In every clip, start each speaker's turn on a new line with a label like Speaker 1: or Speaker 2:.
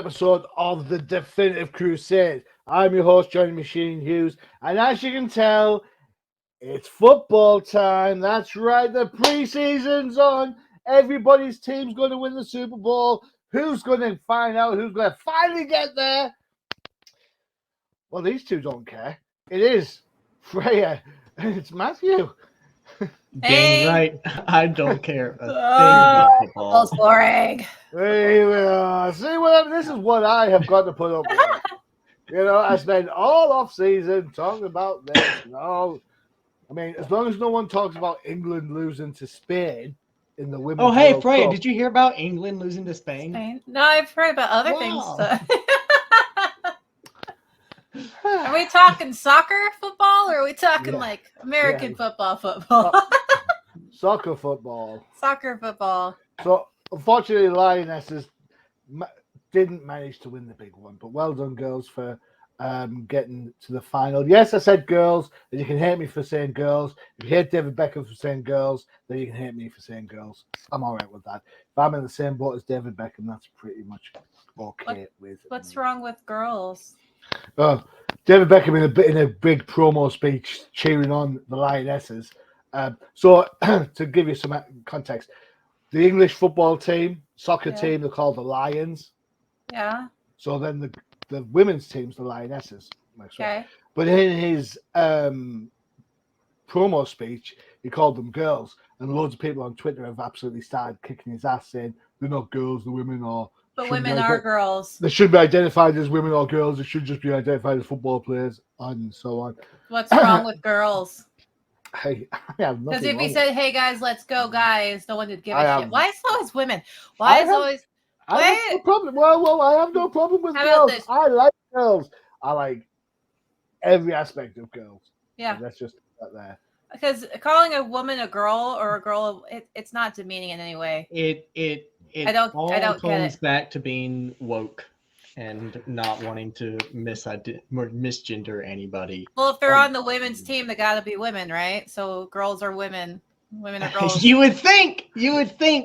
Speaker 1: episode of the Definitive Crusade. I'm your host, Johnny Machine Hughes, and as you can tell, it's football time. That's right, the preseason's on. Everybody's team's going to win the Super Bowl. Who's going to find out who's going to finally get there? Well, these two don't care. It is Freyja and it's Matthew.
Speaker 2: Dang right, I don't care a thing about football.
Speaker 3: Football's boring.
Speaker 1: Hey, well, see what this is what I have got to put up with. You know, I spend all off season talking about this. No, I mean, as long as no one talks about England losing to Spain in the women's.
Speaker 2: Oh, hey,
Speaker 1: World
Speaker 2: Freyja,
Speaker 1: Cup.
Speaker 2: did you hear about England losing to Spain?
Speaker 3: No, I've heard about other
Speaker 2: Wow.
Speaker 3: things. Are we talking soccer football, or are we talking like American football?
Speaker 1: Soccer football.
Speaker 3: Soccer football.
Speaker 1: So, unfortunately, Lionesses didn't manage to win the big one, but well done, girls, for getting to the final. Yes, I said girls, and you can hate me for saying girls. If you hate David Beckham for saying girls, then you can hate me for saying girls. I'm all right with that. If I'm in the same boat as David Beckham, that's pretty much okay with
Speaker 3: What's
Speaker 1: me.
Speaker 3: wrong with girls?
Speaker 1: David Beckham in a big promo speech cheering on the Lionesses. So to give you some context, the English football team, soccer team, they're called the Lions.
Speaker 3: Yeah.
Speaker 1: So then the women's team's the Lionesses.
Speaker 3: Okay.
Speaker 1: But in his promo speech, he called them girls, and loads of people on Twitter have absolutely started kicking his ass, saying they're not girls, the women are.
Speaker 3: But women are girls.
Speaker 1: They shouldn't be identified as women or girls. They should just be identified as football players, and so on.
Speaker 3: What's wrong with girls?
Speaker 1: Hey, I have nothing.
Speaker 3: Because if he
Speaker 1: wrong
Speaker 3: said, "Hey guys, let's go, guys," no one would give
Speaker 1: I
Speaker 3: a shit.
Speaker 1: am-
Speaker 3: Why is it always women? Why is it always?
Speaker 1: I have no problem. Well, I have no problem with
Speaker 3: How about
Speaker 1: girls.
Speaker 3: this?
Speaker 1: I like girls. I like every aspect of girls.
Speaker 3: Yeah.
Speaker 1: So let's just put that there.
Speaker 3: Because calling a woman a girl or a girl, it's not demeaning in any way.
Speaker 2: It
Speaker 3: I don't get
Speaker 2: comes
Speaker 3: it.
Speaker 2: back to being woke and not wanting to misgender anybody.
Speaker 3: Well, if they're on the women's team, they got to be women, right? So girls are women. Women are girls.
Speaker 2: You would think,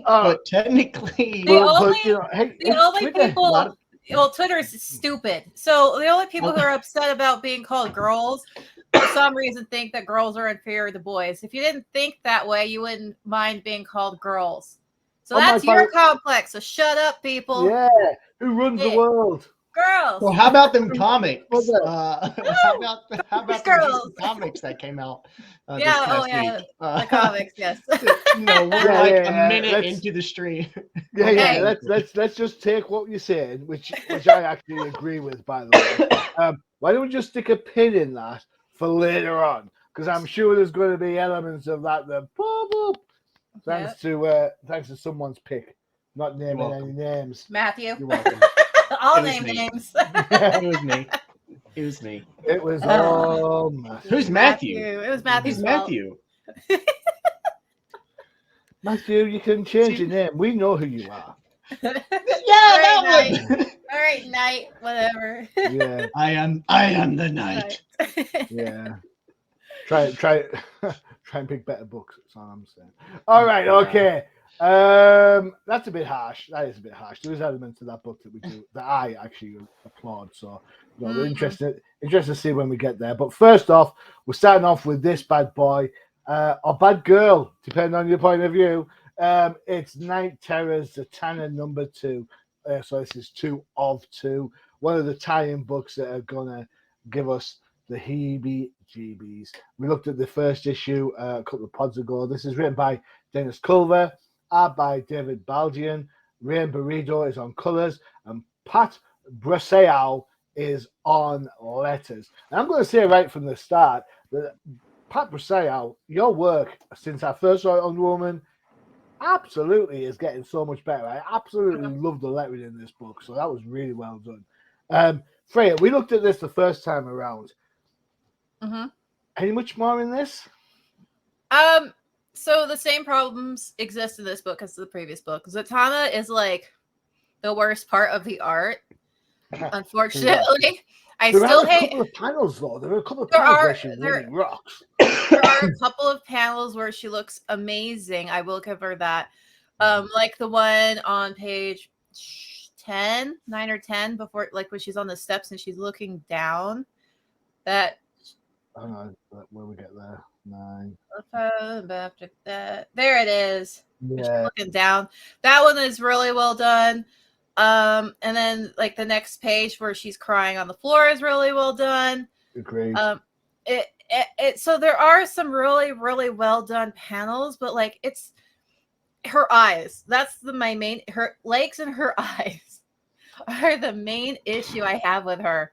Speaker 2: but technically,
Speaker 3: The only
Speaker 1: Twitter,
Speaker 3: people. Well, Twitter is stupid. So the only people who are upset about being called girls, for some reason, think that girls are inferior to boys. If you didn't think that way, you wouldn't mind being called girls. So that's your complex. So shut up, people.
Speaker 1: Yeah, who runs the world?
Speaker 3: Girls.
Speaker 2: Well, how about them comics? How about
Speaker 3: girls?
Speaker 2: the comics that came out? This
Speaker 3: Yeah,
Speaker 2: past
Speaker 3: yeah,
Speaker 2: week?
Speaker 3: the comics. Yes.
Speaker 2: No, we're a minute into the stream.
Speaker 1: Yeah. Let's just take what you're saying, which I actually agree with, by the way. Why don't we just stick a pin in that for later on? Because I'm sure there's going to be elements of that pop up. Thanks to someone's pick, not naming any names.
Speaker 3: Matthew.
Speaker 1: You're welcome.
Speaker 3: I'll name names.
Speaker 2: It was me.
Speaker 1: It was all Matthew.
Speaker 2: Who's Matthew?
Speaker 3: It was Matthew's
Speaker 2: Who's Matthew?
Speaker 1: Matthew, you can change your name. We know who you are.
Speaker 3: All right, Knight, whatever.
Speaker 1: Yeah.
Speaker 2: I am the Knight.
Speaker 1: Yeah. Try and pick better books. That's all I'm saying. All right, okay. That's a bit harsh. That is a bit harsh. There is elements of that book that I actually applaud. So we're interested to see when we get there. But first off, we're starting off with this bad boy, or bad girl, depending on your point of view. It's Night Terrors, the Tanner #2. So this is 2 of 2. One of the tie-in books that are gonna give us the heebie-jeebies. We looked at the first issue a couple of pods ago. This is written by Dennis Culver, art by David Baldian. Rain Burrito is on colors, and Pat Brasseau is on letters. And I'm going to say right from the start that Pat Brasseau, your work since I first saw it on Woman, absolutely is getting so much better. I absolutely love the lettering in this book, so that was really well done. Freyja, we looked at this the first time around.
Speaker 3: Mm-hmm.
Speaker 1: Any much more in this?
Speaker 3: So the same problems exist in this book as the previous book. Zatanna is like the worst part of the art, unfortunately. I still hate.
Speaker 1: There are a couple of panels though. There are a couple of panels where she really rocks.
Speaker 3: There are a couple of panels where she looks amazing. I will give her that. Like the one on page 9 or 10 before, like when she's on the steps and she's looking down. That
Speaker 1: Hang on, where we get there? 9.
Speaker 3: after that, there it is. She's
Speaker 1: Yeah,
Speaker 3: looking down. That one is really well done. And then like the next page where she's crying on the floor is really well done.
Speaker 1: agreed.
Speaker 3: So there are some really, really well done panels, but like it's her eyes. That's my main, her legs and her eyes are the main issue I have with her.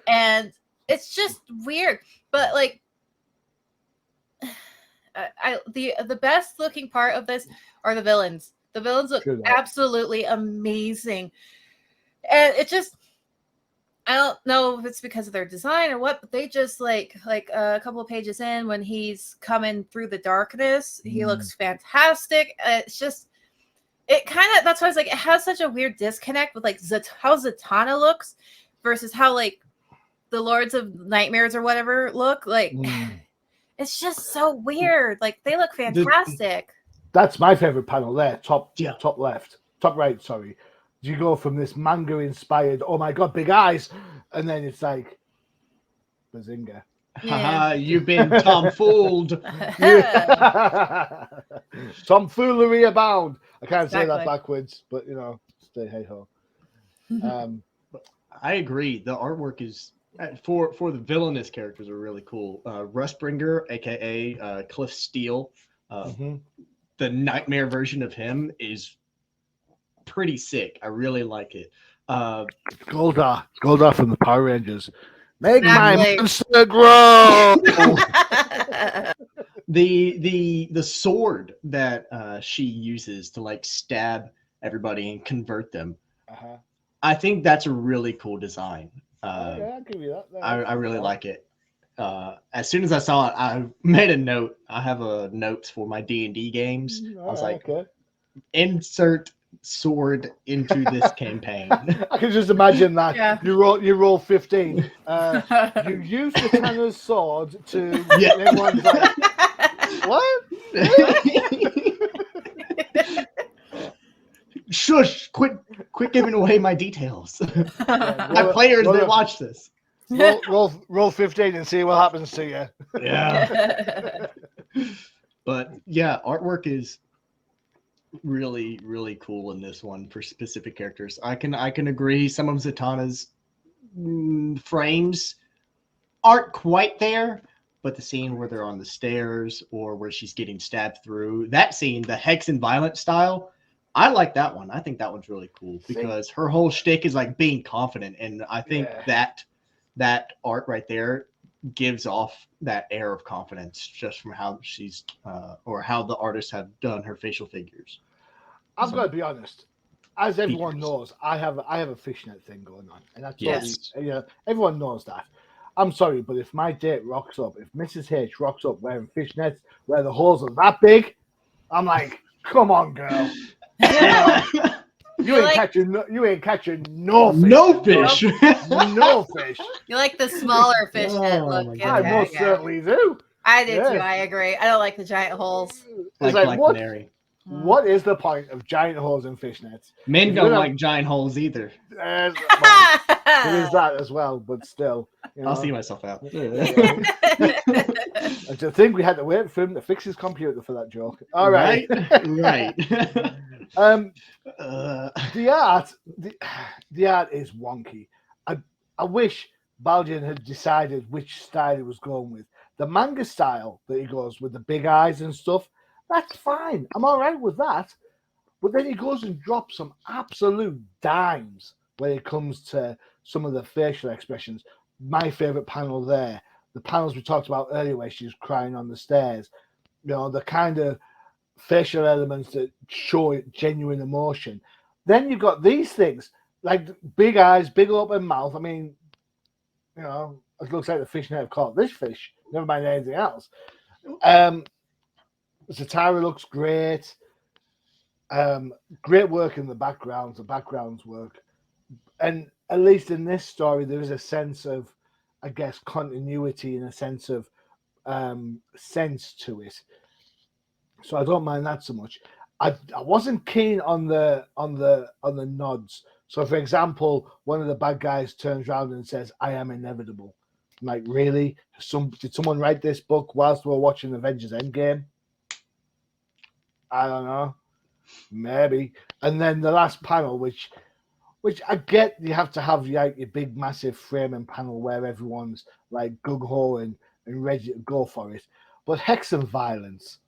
Speaker 3: And it's just weird. But like the best looking part of this are the villains. The villains look absolutely amazing. And it just, I don't know if it's because of their design or what, but they just like a couple of pages in when he's coming through the darkness, he looks fantastic. It's just, it kind of, that's why I was like, it has such a weird disconnect with like how Zatanna looks versus how like the Lords of Nightmares or whatever look like. It's just so weird. Like they look fantastic.
Speaker 1: That's my favorite panel there. Top left, top right. Sorry. You go from this manga inspired, oh my god, big eyes, and then it's like bazinga.
Speaker 2: Yeah. You've been tomfooled.
Speaker 1: Tomfoolery abound. I can't say that backwards, but you know, stay hey ho.
Speaker 2: I agree. The artwork is for the villainous characters are really cool. Rustbringer, aka Cliff Steele, the nightmare version of him is pretty sick. I really like it.
Speaker 1: Goldar from the Power Rangers. Make my monster grow.
Speaker 2: The sword that she uses to like stab everybody and convert them. I think that's a really cool design.
Speaker 1: I'll give you that.
Speaker 2: I really like it. As soon as I saw it, I made a note. I have a notes for my D&D games. I was like, insert sword into this campaign.
Speaker 1: I can just imagine that. Yeah. You roll 15. You use Zatanna's sword to everyone's like, what?
Speaker 2: Shush! Quit giving away my details. My players, they watch this.
Speaker 1: Roll 15 and see what happens to you.
Speaker 2: Yeah. But yeah, artwork is really, really cool in this one for specific characters. I can agree. Some of Zatanna's frames aren't quite there, but the scene where they're on the stairs or where she's getting stabbed through, that scene, the Hex and Violent style, I like that one. I think that one's really cool because her whole shtick is like being confident, and I think that art right there gives off that air of confidence just from how she's or how the artists have done her facial figures.
Speaker 1: I've got to be honest. As everyone knows, I have a fishnet thing going on, and that's everyone knows that. I'm sorry, but if my date rocks up, if Mrs. H rocks up wearing fishnets where the holes are that big, I'm like, come on, girl. You ain't catching no fish.
Speaker 2: No fish.
Speaker 1: No fish.
Speaker 3: You like the smaller fishnet look.
Speaker 1: I most certainly do.
Speaker 3: I do too. I agree. I don't like the giant holes.
Speaker 1: It's like what is the point of giant holes in fishnets?
Speaker 2: Men don't like giant holes either.
Speaker 1: There is that as well, but still. You know.
Speaker 2: I'll see myself out.
Speaker 1: And to think we had to wait for him to fix his computer for that joke. All right.
Speaker 2: Right.
Speaker 1: The art is wonky. I wish Baldian had decided which style he was going with. The manga style that he goes with the big eyes and stuff, that's fine. I'm all right with that. But then he goes and drops some absolute dimes when it comes to some of the facial expressions. My favorite panel there, the panels we talked about earlier where she's crying on the stairs, you know, the kind of facial elements that show genuine emotion. Then you've got these things like big eyes, big open mouth. I mean, you know, it looks like the fishnet have caught this fish. Never mind anything else. Zatanna looks great. Great work in the backgrounds. The backgrounds work, and at least in this story, there is a sense of, I guess, continuity and a sense of sense to it. So I don't mind that so much. I wasn't keen on the nods So, for example, one of the bad guys turns around and says, "I am inevitable." I'm like, really? Did someone write this book whilst we were watching Avengers Endgame? I don't know. Maybe. And then the last panel, which I get, you have to have like your big, massive framing panel where everyone's like gung ho and ready to go for it. But Hex and Violence,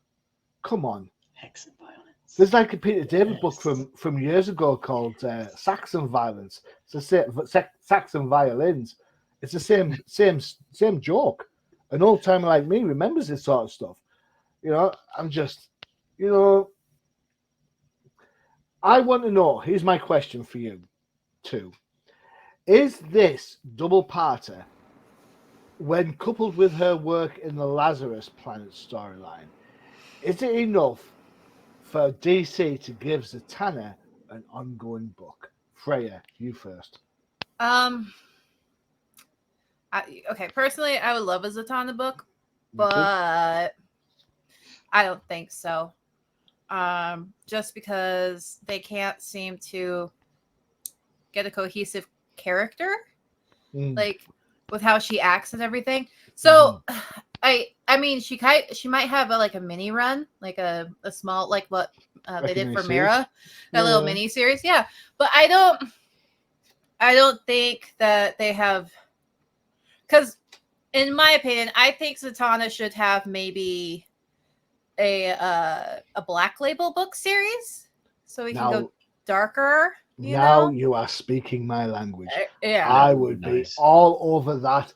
Speaker 1: come on.
Speaker 2: Hex and Violence.
Speaker 1: There's like a Peter David book from years ago called Saxon Violence. It's the same, Saxon Violins. It's the same joke. An old timer like me remembers this sort of stuff. You know, I'm just, you know, I want to know. Here's my question for you, too. Is this double-parter, when coupled with her work in the Lazarus Planet storyline, is it enough for DC to give Zatanna an ongoing book? Freyja, you first.
Speaker 3: Okay, personally, I would love a Zatanna book, but I don't think so. Just because they can't seem to get a cohesive character, like with how she acts and everything. So, I mean, she might have a mini run, like a small, like what they did for Mara, a little mini series, yeah. But I don't think that they have. Because, in my opinion, I think Zatanna should have maybe a Black Label book series, so we can go darker. You
Speaker 1: are speaking my language.
Speaker 3: Yeah,
Speaker 1: I would be all over that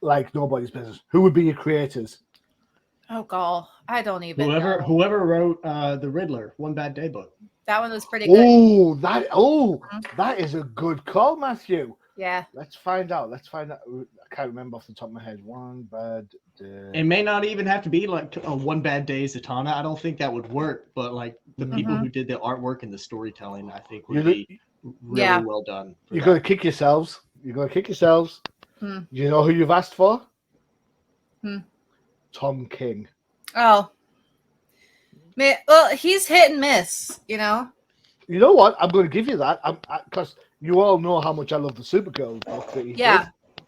Speaker 1: like nobody's business. Who would be your creators?
Speaker 3: Oh God, I don't even.
Speaker 2: Whoever wrote the Riddler One Bad Day book.
Speaker 3: That one was pretty good.
Speaker 1: That is a good call, Matthew.
Speaker 3: Yeah.
Speaker 1: Let's find out. I can't remember off the top of my head. One Bad Day.
Speaker 2: It may not even have to be like a One Bad Day Zatanna. I don't think that would work. But like the people who did the artwork and the storytelling, I think would be really well done.
Speaker 1: You're going to kick yourselves. Do you know who you've asked for? Tom King.
Speaker 3: Oh. Man, well, he's hit and miss, you know?
Speaker 1: You know what? I'm going to give you that. Because you all know how much I love the Supergirl book that he did.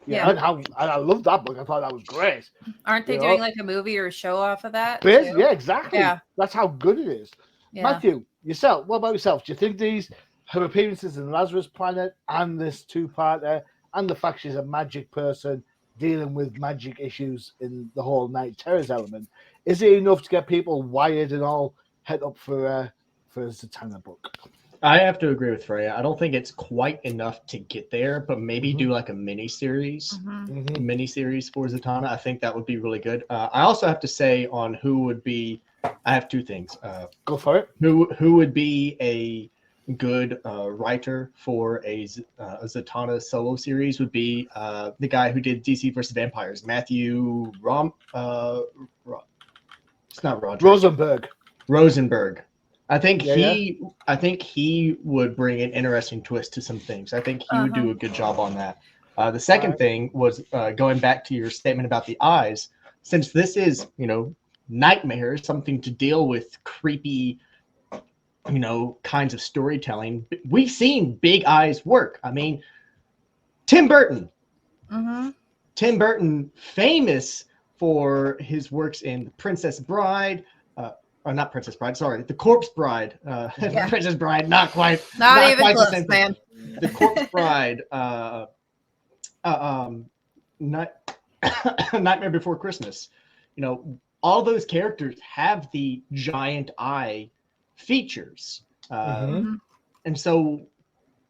Speaker 1: Yeah. And I love that book. I thought that was great.
Speaker 3: Aren't they doing like a movie or a show off of that?
Speaker 1: Yeah, exactly. Yeah. That's how good it is.
Speaker 3: Yeah.
Speaker 1: Matthew, yourself, what about yourself? Do you think her appearances in Lazarus Planet and this two-parter and the fact she's a magic person dealing with magic issues in the whole Night Terrors element, is it enough to get people wired and all head up for a Zatanna book?
Speaker 2: I have to agree with Freyja. I don't think it's quite enough to get there, but maybe do like a mini series for Zatanna. I think that would be really good. I also have to say on who would be. I have two things.
Speaker 1: Go for it.
Speaker 2: Who would be a good writer for a Zatanna solo series would be the guy who did DC vs. Vampires, Matthew it's not Roger. Rosenberg. I think he would bring an interesting twist to some things. I think he would do a good job on that. The second thing was going back to your statement about the eyes. Since this is, nightmare, something to deal with creepy, kinds of storytelling. We've seen Big Eyes work. I mean, Tim Burton. Tim Burton, famous for his works in Princess Bride, or not Princess Bride, sorry, The Corpse Bride. Princess Bride, not quite.
Speaker 3: Not even quite close, man.
Speaker 2: The Corpse Bride, Nightmare Before Christmas. All those characters have the giant eye features. And so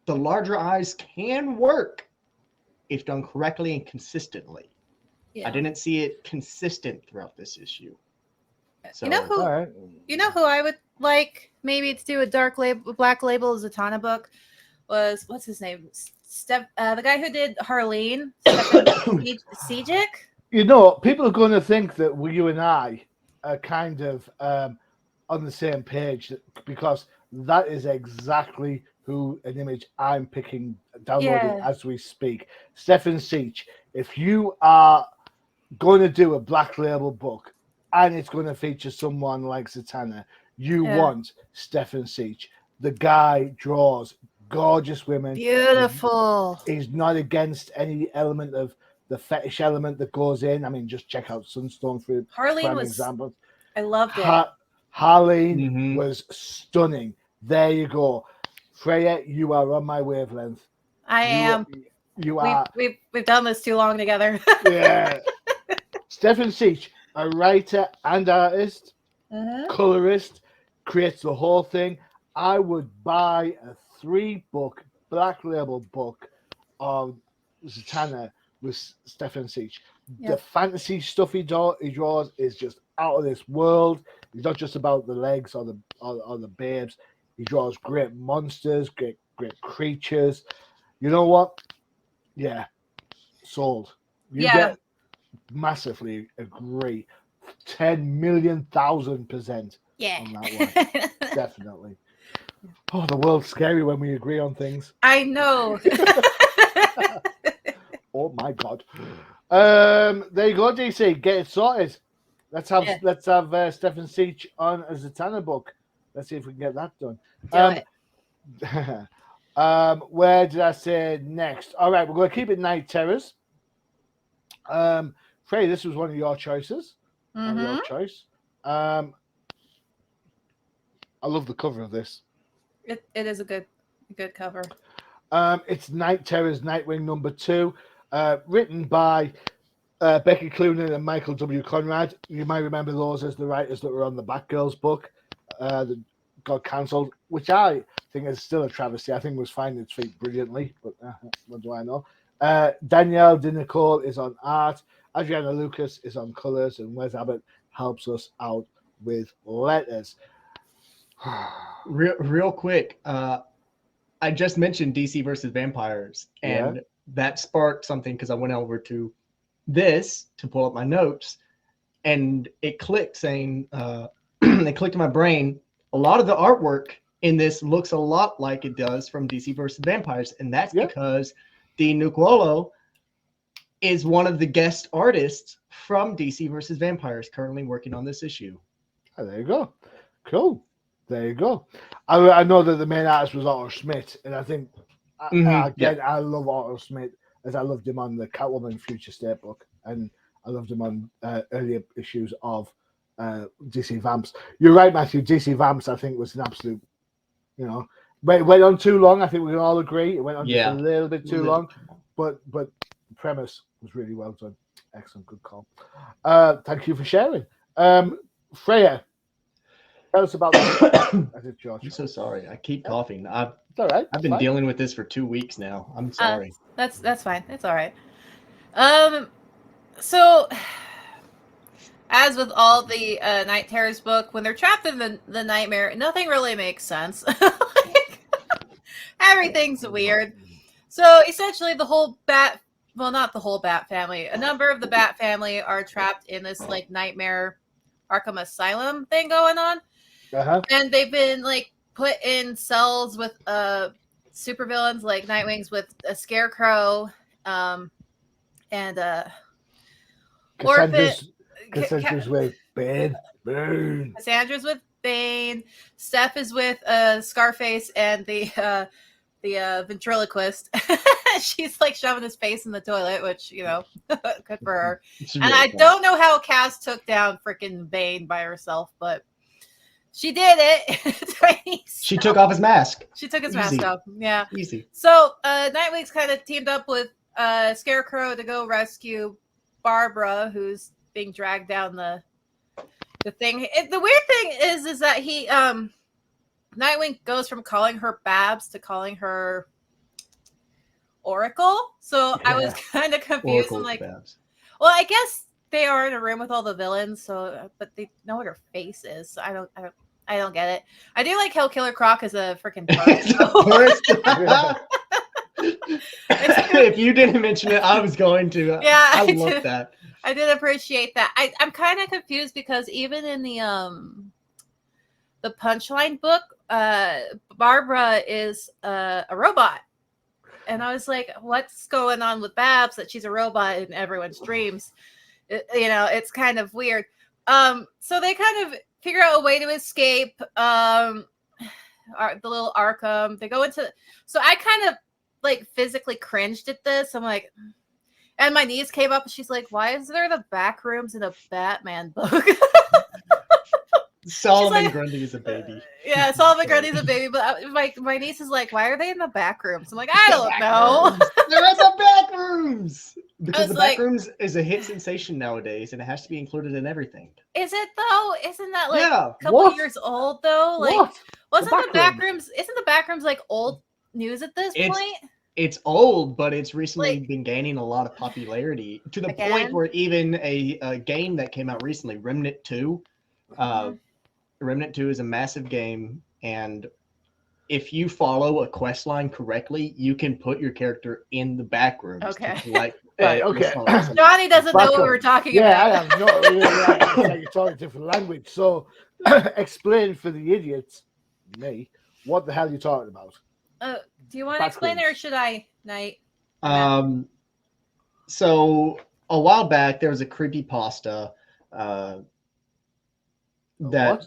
Speaker 2: the larger eyes can work if done correctly and consistently. I didn't see it consistent throughout this issue. So,
Speaker 3: you know who I would like maybe to do a black label Zatanna book was, what's his name? The guy who did Harleen, Sejic.
Speaker 1: People are going to think that you and I are kind of on the same page because that is exactly an image I'm downloading as we speak. Stefan Sejic. If you are going to do a black label book and it's going to feature someone like Zatanna, you want Stefan Sejic. The guy draws gorgeous women.
Speaker 3: Beautiful.
Speaker 1: He's not against any element of the fetish element that goes in. I mean, just check out Sunstone for
Speaker 3: Harleen
Speaker 1: prime
Speaker 3: was.
Speaker 1: example.
Speaker 3: I loved it.
Speaker 1: Harleen was stunning. There you go. Freyja, you are on my wavelength.
Speaker 3: I am.
Speaker 1: You are.
Speaker 3: We've done this too long together.
Speaker 1: Yeah. Stefan Seach, a writer and artist, colorist, creates the whole thing. I would buy a 3-book black label book of Zatanna with Stefan Seach.
Speaker 3: Yep.
Speaker 1: The fantasy stuff he draws is just out of this world. It's not just about the legs or the babes. He draws great monsters, great creatures. You know what? Yeah, sold. You get massively agree. 10,000,000%
Speaker 3: Yeah.
Speaker 1: on that one. Definitely. Oh, the world's scary when we agree on things.
Speaker 3: I know.
Speaker 1: Oh my god. There you go, DC. Get it sorted. Let's have Stefan Seach on a Zatanna book. Let's see if we can get that done.
Speaker 3: Do it.
Speaker 1: Where did I say next? All right, we're going to keep it Night Terrors. Frey, this was one of your choices. Your choice. I love the cover of this.
Speaker 3: It is a good cover.
Speaker 1: It's Night Terrors Nightwing number 2, written by Becky Cloonan and Michael W. Conrad. You might remember those as the writers that were on the Batgirls book that got cancelled, which I think is still a travesty. I think it was finding its feet brilliantly, but what do I know? Danielle Di Nicole is on art. Adriana Lucas is on colors, and Wes Abbott helps us out with letters.
Speaker 2: Real quick, I just mentioned DC versus Vampires, and that sparked something because I went over to this to pull up my notes, and it clicked saying, it clicked in my brain. A lot of the artwork in this looks a lot like it does from DC versus Vampires, and that's because Dean Nucolo is one of the guest artists from DC versus Vampires, currently working on this issue.
Speaker 1: Oh, there you go. Cool. There you go. I know that the main artist was Otto Schmidt, and I think I love Otto Schmidt as I loved him on the Catwoman Future State book, and I loved him on earlier issues of DC Vamps. You're right, Matthew. DC Vamps, I think, was an absolute, went on too long. I think we can all agree it went on just a little bit too long, but the premise was really well done. Excellent, good call. Thank you for sharing. Freyja, tell us about that.
Speaker 2: I'm so sorry. I keep coughing. It's
Speaker 1: all right.
Speaker 2: I've been dealing with this for 2 weeks now. I'm sorry.
Speaker 3: That's fine. It's all right. So as with all the Night Terrors book, when they're trapped in the nightmare, nothing really makes sense. Everything's weird. So essentially the whole not the whole Bat family, a number of the Bat family are trapped in this like nightmare Arkham Asylum thing going on. And they've been like put in cells with supervillains like Nightwing's with a Scarecrow, and
Speaker 1: Cassandra's with Bane.
Speaker 3: Cassandra's with Bane. Steph is with Scarface and the ventriloquist. She's like shoving his face in the toilet, which good for her. And I don't know how Cass took down freaking Bane by herself, but she did it.
Speaker 2: She took off his mask.
Speaker 3: She took his mask off. Yeah.
Speaker 2: Easy.
Speaker 3: So Nightwing's kind of teamed up with Scarecrow to go rescue Barbara, who's being dragged down the thing. The weird thing is that he Nightwing goes from calling her Babs to calling her Oracle. So I was kind of confused. I'm like,
Speaker 2: Babs.
Speaker 3: Well, I guess they are in a room with all the villains, so but they know what her face is. So I don't get it. I do like how Killer Croc is a freaking
Speaker 2: If you didn't mention it, I was going to.
Speaker 3: Yeah,
Speaker 2: I love that.
Speaker 3: I did appreciate that. I'm kind of confused because even in the Punchline book, Barbara is a robot. And I was like, what's going on with Babs that she's a robot in everyone's dreams? It's kind of weird. So they kind of figure out a way to escape. the little Arkham. They go into. So I kind of like physically cringed at this. I'm like, and my niece came up and she's like, "Why is there the back rooms in a Batman book?"
Speaker 2: Solomon
Speaker 3: like,
Speaker 2: Grundy is a baby.
Speaker 3: Yeah, Solomon Grundy's a baby, but my niece is like, "Why are they in the back rooms?" I'm like, "I don't know."
Speaker 2: They're in the back rooms because the
Speaker 3: like,
Speaker 2: back rooms is a hit sensation nowadays, and it has to be included in everything.
Speaker 3: Is it though? Isn't that like
Speaker 2: Yeah.
Speaker 3: a couple
Speaker 1: What?
Speaker 3: years old though? Like,
Speaker 1: What?
Speaker 3: wasn't
Speaker 1: The
Speaker 3: the back rooms? Isn't the back rooms like old news at this point?
Speaker 2: It's old, but it's recently
Speaker 3: Like,
Speaker 2: been gaining a lot of popularity to the
Speaker 3: again?
Speaker 2: point where even a game that came out recently, Remnant 2, Remnant 2 is a massive game, and if you follow a quest line correctly, you can put your character in the back rooms.
Speaker 3: Okay.
Speaker 2: Like,
Speaker 1: Right, okay.
Speaker 3: Johnny doesn't know what we're talking about.
Speaker 1: Yeah, I have no idea. It's like you're talking a different language. So explain for the idiots, me, what the hell you're talking about.
Speaker 3: Do you want to explain it, or should I, Knight?
Speaker 2: So a while back, there was a creepypasta
Speaker 1: What?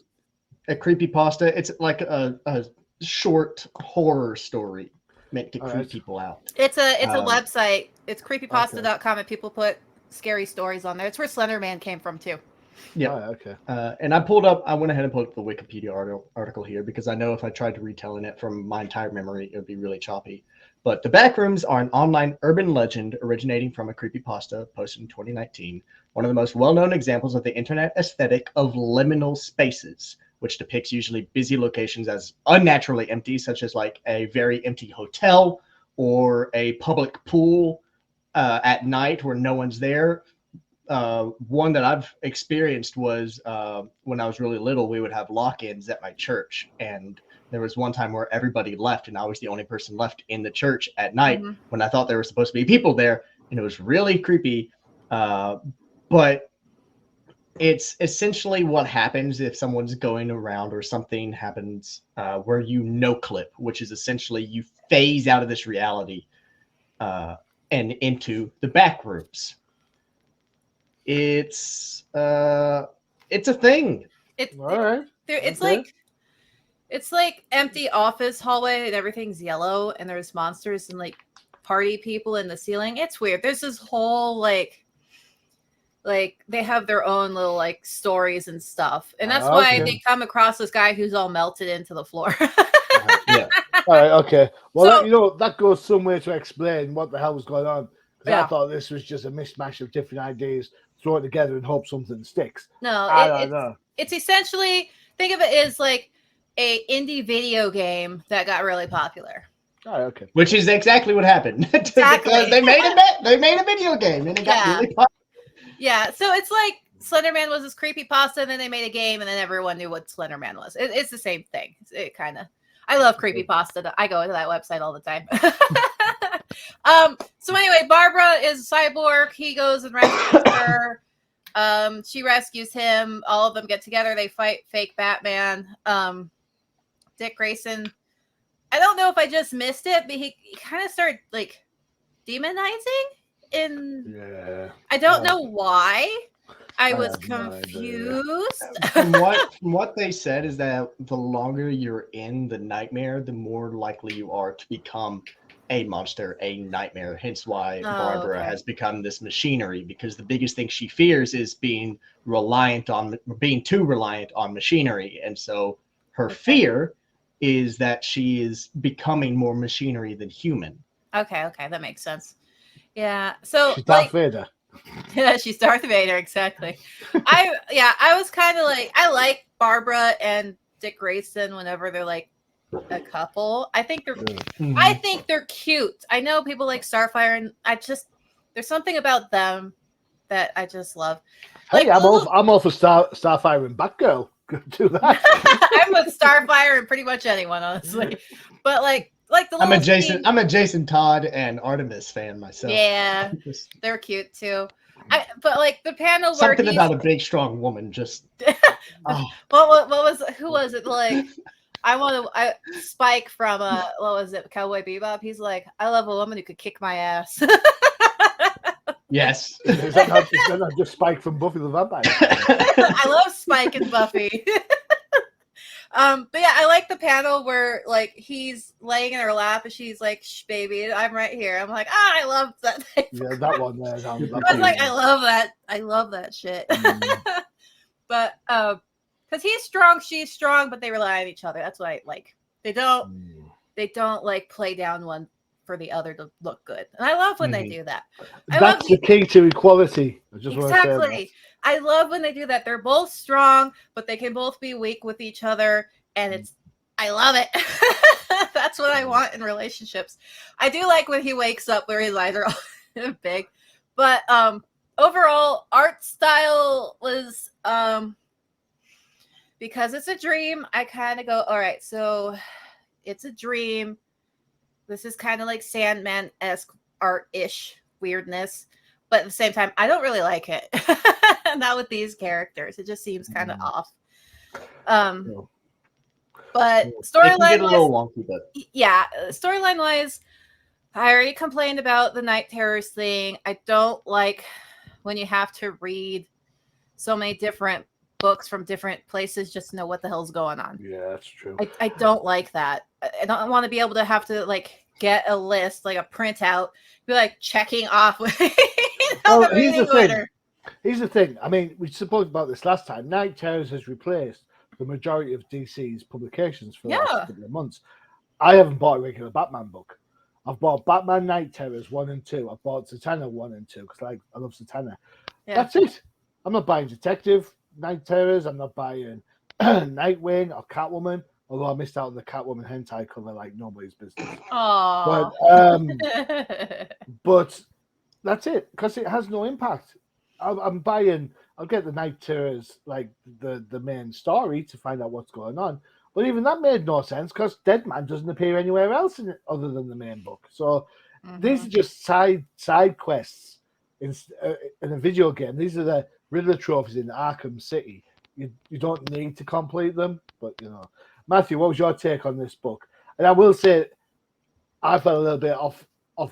Speaker 2: a creepypasta. It's like a short horror story meant to creep people out.
Speaker 3: It's a website. It's creepypasta.com, and people put scary stories on there. It's where Slender Man came from too.
Speaker 2: Yeah.
Speaker 1: Oh, okay.
Speaker 2: And I went ahead and pulled up the Wikipedia article here because I know if I tried to retelling it from my entire memory, it would be really choppy. But the Backrooms are an online urban legend originating from a creepypasta posted in 2019. One of the most well-known examples of the internet aesthetic of liminal spaces, which depicts usually busy locations as unnaturally empty, such as like a very empty hotel or a public pool at night where no one's there. One that I've experienced was when I was really little, we would have lock-ins at my church, and there was one time where everybody left and I was the only person left in the church at night when I thought there were supposed to be people there, and it was really creepy. But it's essentially what happens if someone's going around or something happens where you no-clip, which is essentially you phase out of this reality and into the back rooms. It's a thing.
Speaker 3: It's like empty office hallway and everything's yellow and there's monsters and like party people in the ceiling. It's weird. There's this whole like they have their own little like stories and stuff, and that's why they come across this guy who's all melted into the floor.
Speaker 1: Yeah. All right. Okay. Well, so, that goes some way to explain what the hell was going on. Because I thought this was just a mishmash of different ideas thrown together and hope something sticks.
Speaker 3: No, it's essentially, think of it as like a indie video game that got really popular.
Speaker 1: Oh, okay.
Speaker 2: Which is exactly what happened.
Speaker 3: Exactly.
Speaker 2: Because they made a video game and it got really popular.
Speaker 3: Yeah, so it's like Slenderman was this creepypasta, and then they made a game, and then everyone knew what Slenderman was. It's the same thing. It kind of. I love creepypasta. I go to that website all the time. So anyway, Barbara is a cyborg. He goes and rescues her. She rescues him. All of them get together. They fight fake Batman. Dick Grayson. I don't know if I just missed it, but he kind of started like demonizing. I don't know why. I was confused.
Speaker 2: From what they said is that the longer you're in the nightmare, the more likely you are to become a monster, a nightmare. Hence why Barbara has become this machinery, because the biggest thing she fears is being too reliant on machinery. And so her fear is that she is becoming more machinery than human.
Speaker 3: Okay, that makes sense. Yeah. So
Speaker 1: she's Darth Vader.
Speaker 3: Yeah, she's Darth Vader, exactly. I was kind of like, I like Barbara and Dick Grayson whenever they're like a couple. I think they're cute. I know people like Starfire, and there's something about them that I just love.
Speaker 1: Hey, I'm all for Starfire and Batgirl. Do that.
Speaker 3: I'm with Starfire and pretty much anyone, honestly. But like the
Speaker 2: I'm a Jason Todd and Artemis fan myself.
Speaker 3: Yeah, they're cute too. But like the panel where
Speaker 2: something about a big strong woman just.
Speaker 3: Who was it? Like Spike from what was it? Cowboy Bebop. He's like, I love a woman who could kick my ass.
Speaker 2: Yes.
Speaker 1: Is that not just Spike from Buffy the Vampire?
Speaker 3: I love Spike and Buffy. But yeah, I like the panel where like he's laying in her lap and she's like, "Shh, baby, I'm right here." I'm like, I love that.
Speaker 1: Yeah, that one there.
Speaker 3: I was like, I love that. I love that shit. But because he's strong, she's strong, but they rely on each other. That's what I like. They don't like play down one for the other to look good. And I love when they do that.
Speaker 1: That's the key to equality. I just want to say that.
Speaker 3: I love when they do that. They're both strong, but they can both be weak with each other. And I love it. That's what I want in relationships. I do like when he wakes up where his eyes are all big. But overall, art style was because it's a dream, I kind of go, all right, so it's a dream. This is kind of like Sandman-esque art-ish weirdness. But at the same time, I don't really like it. Not with these characters. It just seems kind of off. But storyline wise, yeah, storyline wise, I already complained about the Night Terrors thing. I don't like when you have to read so many different books from different places just to know what the hell's going on.
Speaker 1: Yeah, that's true.
Speaker 3: I don't like that. I don't want to be able to have to like get a list, like a printout, be like checking off.
Speaker 1: Well, here's the thing. I mean, we spoke about this last time. Night Terrors has replaced the majority of DC's publications for the last couple of months. I haven't bought a regular Batman book. I've bought Batman Night Terrors 1 and 2. I've bought Zatanna 1 and 2 because I love Zatanna. Yeah. That's it. I'm not buying Detective Night Terrors. I'm not buying Nightwing or Catwoman. Although I missed out on the Catwoman hentai cover like nobody's business. But that's it because it has no impact. I'm buying. I'll get the Night Terrors like the main story to find out what's going on. But even that made no sense because Deadman doesn't appear anywhere else in it other than the main book. So these are just side quests in a video game. These are the Riddler trophies in Arkham City. You don't need to complete them, but you know. Matthew, what was your take on this book? And I will say, I felt a little bit off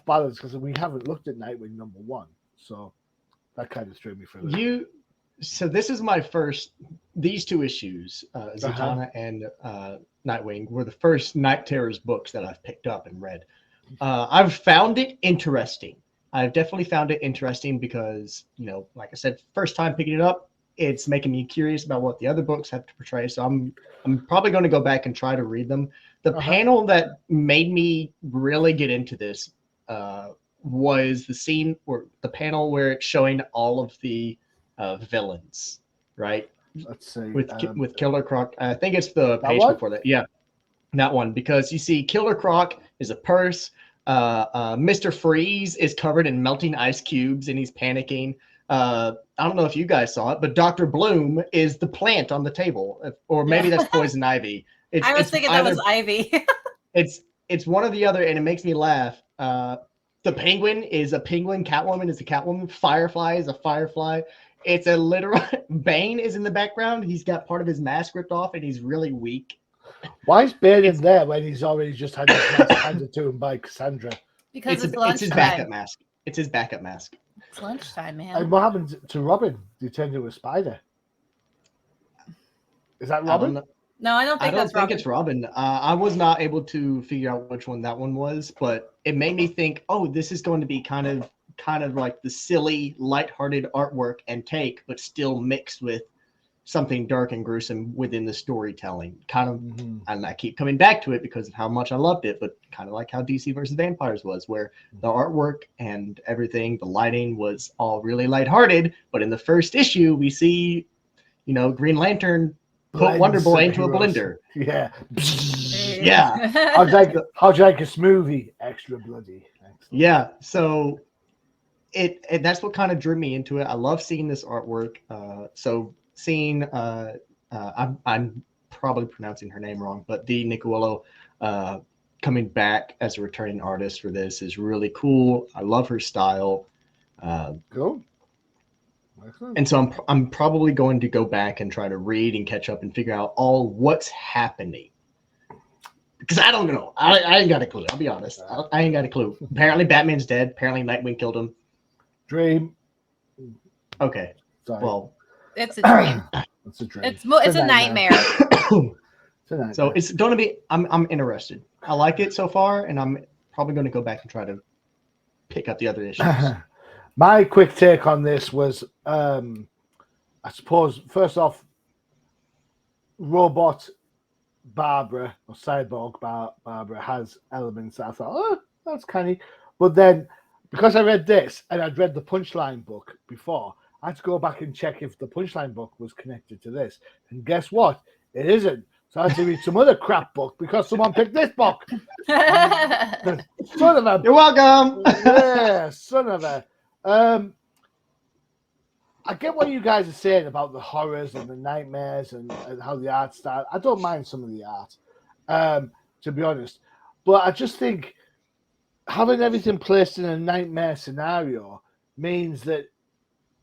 Speaker 1: balance because we haven't looked at Nightwing #1, so that kind of threw me for a little.
Speaker 2: So this is my first. These two issues, Zatanna and Nightwing, were the first Night Terrors books that I've picked up and read. I've found it interesting. I've definitely found it interesting because, you know, like I said, first time picking it up, it's making me curious about what the other books have to portray. So I'm probably going to go back and try to read them. The panel that made me really get into this was the scene or the panel where it's showing all of the villains, right?
Speaker 1: Let's see.
Speaker 2: With Killer Croc. I think it's the page before that. Yeah, that one. Because you see Killer Croc is a purse. Mr. Freeze is covered in melting ice cubes and he's panicking. I don't know if you guys saw it, but Dr. Bloom is the plant on the table, or maybe that's Poison Ivy.
Speaker 3: I was thinking that was Ivy.
Speaker 2: It's one or the other, and it makes me laugh. The Penguin is a penguin. Catwoman is a Catwoman. Firefly is a firefly. It's a literal. Bane is in the background. He's got part of his mask ripped off, and he's really weak.
Speaker 1: Why is Bane in there when he's already just had his mask handed to him by Cassandra?
Speaker 3: Because it's
Speaker 2: his backup mask. It's his backup mask.
Speaker 3: It's lunchtime, man.
Speaker 1: And what happened to Robin? He turned into a spider. Is that Robin?
Speaker 3: No, I don't think
Speaker 2: it's Robin. I was not able to figure out which one that one was, but it made me think, oh, this is going to be kind of like the silly, lighthearted artwork and take, but still mixed with something dark and gruesome within the storytelling. And I keep coming back to it because of how much I loved it, but kind of like how DC versus Vampires was, where the artwork and everything, the lighting was all really lighthearted. But in the first issue, we see, you know, Green Lantern put Wonder Boy into a blender.
Speaker 1: Yeah.
Speaker 2: Yeah.
Speaker 1: How'd you like a smoothie? Extra bloody. Excellent.
Speaker 2: Yeah. So that's what kind of drew me into it. I love seeing this artwork. So seeing I'm probably pronouncing her name wrong, but Dee Nicuolo coming back as a returning artist for this is really cool. I love her style.
Speaker 1: Cool.
Speaker 2: And so I'm probably going to go back and try to read and catch up and figure out all what's happening. Because I don't know. I ain't got a clue. I'll be honest. I ain't got a clue. Apparently Batman's dead. Apparently Nightwing killed him.
Speaker 1: Dream.
Speaker 2: Okay.
Speaker 1: Sorry.
Speaker 2: Well,
Speaker 3: it's a dream.
Speaker 1: It's a dream.
Speaker 3: It's a nightmare.
Speaker 2: So it's going to be. I'm interested. I like it so far, and I'm probably going to go back and try to pick up the other issues.
Speaker 1: My quick take on this was, I suppose, first off, robot Barbara or cyborg Barbara has elements that I thought, oh, that's canny. But then, because I read this and I'd read the Punchline book before, I had to go back and check if the Punchline book was connected to this. And guess what? It isn't. So I had to read some other crap book because someone picked this book. Son of a...
Speaker 2: You're welcome.
Speaker 1: Yeah, son of a... I get what you guys are saying about the horrors and the nightmares and how the art started. I don't mind some of the art, to be honest. But I just think having everything placed in a nightmare scenario means that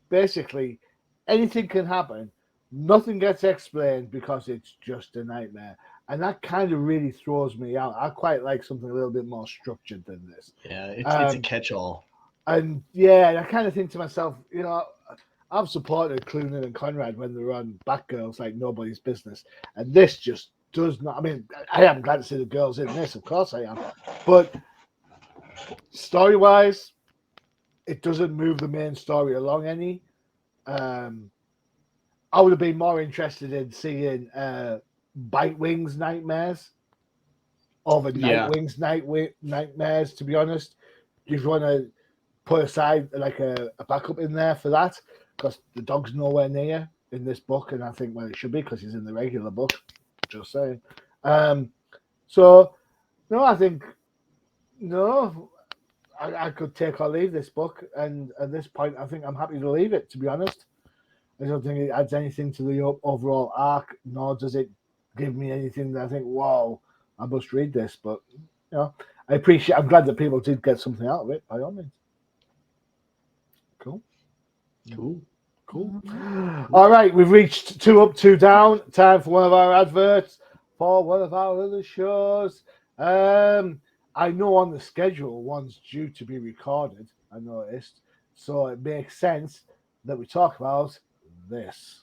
Speaker 1: basically anything can happen. Nothing gets explained because it's just a nightmare. And that kind of really throws me out. I quite like something a little bit more structured than this.
Speaker 2: Yeah, it's a catch-all.
Speaker 1: And yeah, I kind of think to myself, you know, I've supported Cloonan and Conrad when they're on Batgirls like nobody's business. And this just does not. I mean, I am glad to see the girls in this, of course I am. But story-wise, it doesn't move the main story along any. I would have been more interested in seeing Bitewing's nightmares over Nightwing's nightmares, to be honest. If you want to put aside like a backup in there for that, because the dog's nowhere near in this book, and I think, well, it should be because he's in the regular book. Just saying. So, no, I think, no, I could take or leave this book, and at this point, I think I'm happy to leave it, to be honest. I don't think it adds anything to the overall arc, nor does it give me anything that I think, wow, I must read this. But, you know, I'm glad that people did get something out of it, by all means. Cool. All right, we've reached 2 up, 2 down. Time for one of our adverts for one of our other shows. I know on the schedule one's due to be recorded, I noticed. So it makes sense that we talk about this.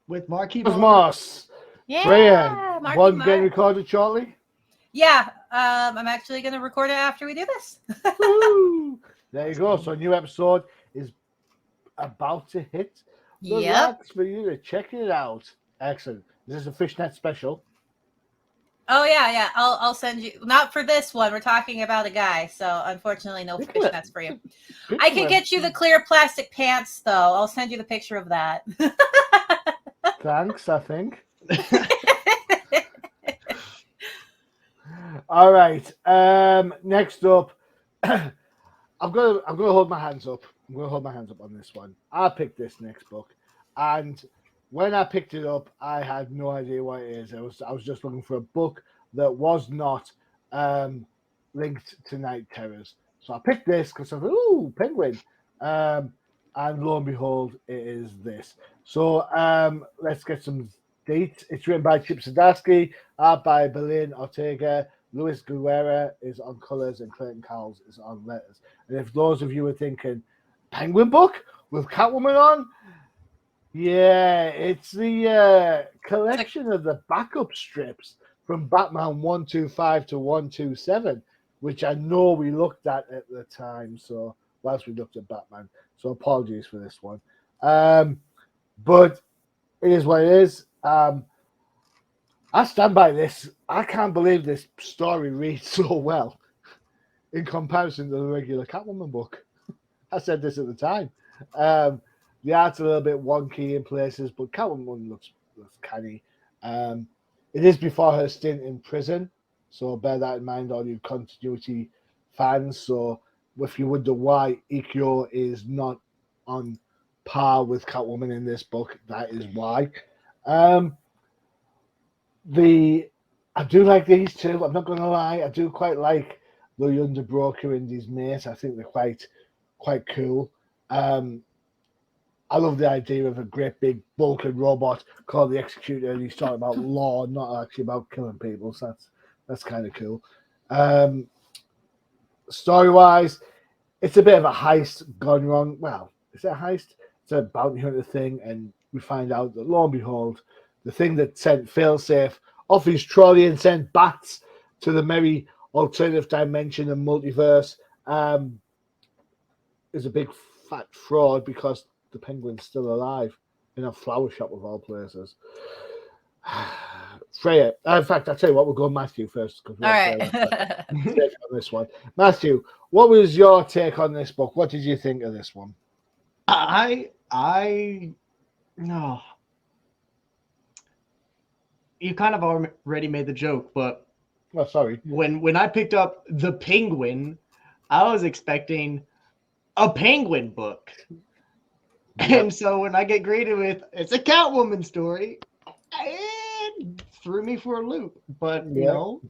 Speaker 2: With Marquis
Speaker 1: Moss.
Speaker 3: Yeah,
Speaker 1: Freyja,
Speaker 3: Marky
Speaker 1: one
Speaker 3: Mark.
Speaker 1: getting recorded shortly.
Speaker 3: Yeah, I'm actually going to record it after we do this.
Speaker 1: Woo! There you go. So a new episode is about to hit the racks for you to check it out. Excellent. Is this a fishnet special?
Speaker 3: Oh yeah. I'll send you. Not for this one. We're talking about a guy, so unfortunately, no fishnets for you. I can get you the clear plastic pants, though. I'll send you the picture of that.
Speaker 1: Thanks, I think. All right. Next up, I'm gonna hold my hands up. I'm gonna hold my hands up on this one. I picked this next book, and when I picked it up, I had no idea what it is. I was just looking for a book that was not linked to night terrors. So I picked this because I thought, ooh, penguin. And lo and behold, it is this. So let's get some dates. It's written by Chip Zdarsky, art by Belén Ortega. Luis Guerra is on colors, and Clayton Cowles is on letters. And if those of you are thinking, Penguin book with Catwoman on, Yeah, it's the collection of the backup strips from Batman 125 to 127, which I know we looked at the time. So whilst we looked at Batman, so apologies for this one. But it is what it is. I stand by this. I can't believe this story reads so well in comparison to the regular Catwoman book. I said this at the time. The art's a little bit wonky in places, but Catwoman looks canny. It is before her stint in prison, so bear that in mind, all you continuity fans. So if you wonder why Ikyo is not on par with Catwoman in this book, that is why. I do like these two. I'm not going to lie. I do quite like the Underbroker and his mate. I think they're quite cool. I love the idea of a great big bulking robot called the Executor, and he's talking about law, not actually about killing people. So that's kind of cool. Story-wise, it's a bit of a heist gone wrong. Well, is it a heist? It's a bounty hunter thing, and we find out that, lo and behold, the thing that sent Failsafe off his trolley and sent bats to the merry alternative dimension and multiverse is a big fat fraud because the Penguin's still alive in a flower shop of all places. Freyja, in fact, I'll tell you what, we'll go Matthew first.
Speaker 3: All right.
Speaker 1: On this one. Matthew, what was your take on this book? What did you think of this one?
Speaker 2: No. You kind of already made the joke, but
Speaker 1: sorry.
Speaker 2: When I picked up The Penguin, I was expecting a Penguin book. Yep. And so when I get greeted with, it's a Catwoman story, it threw me for a loop. But, you know,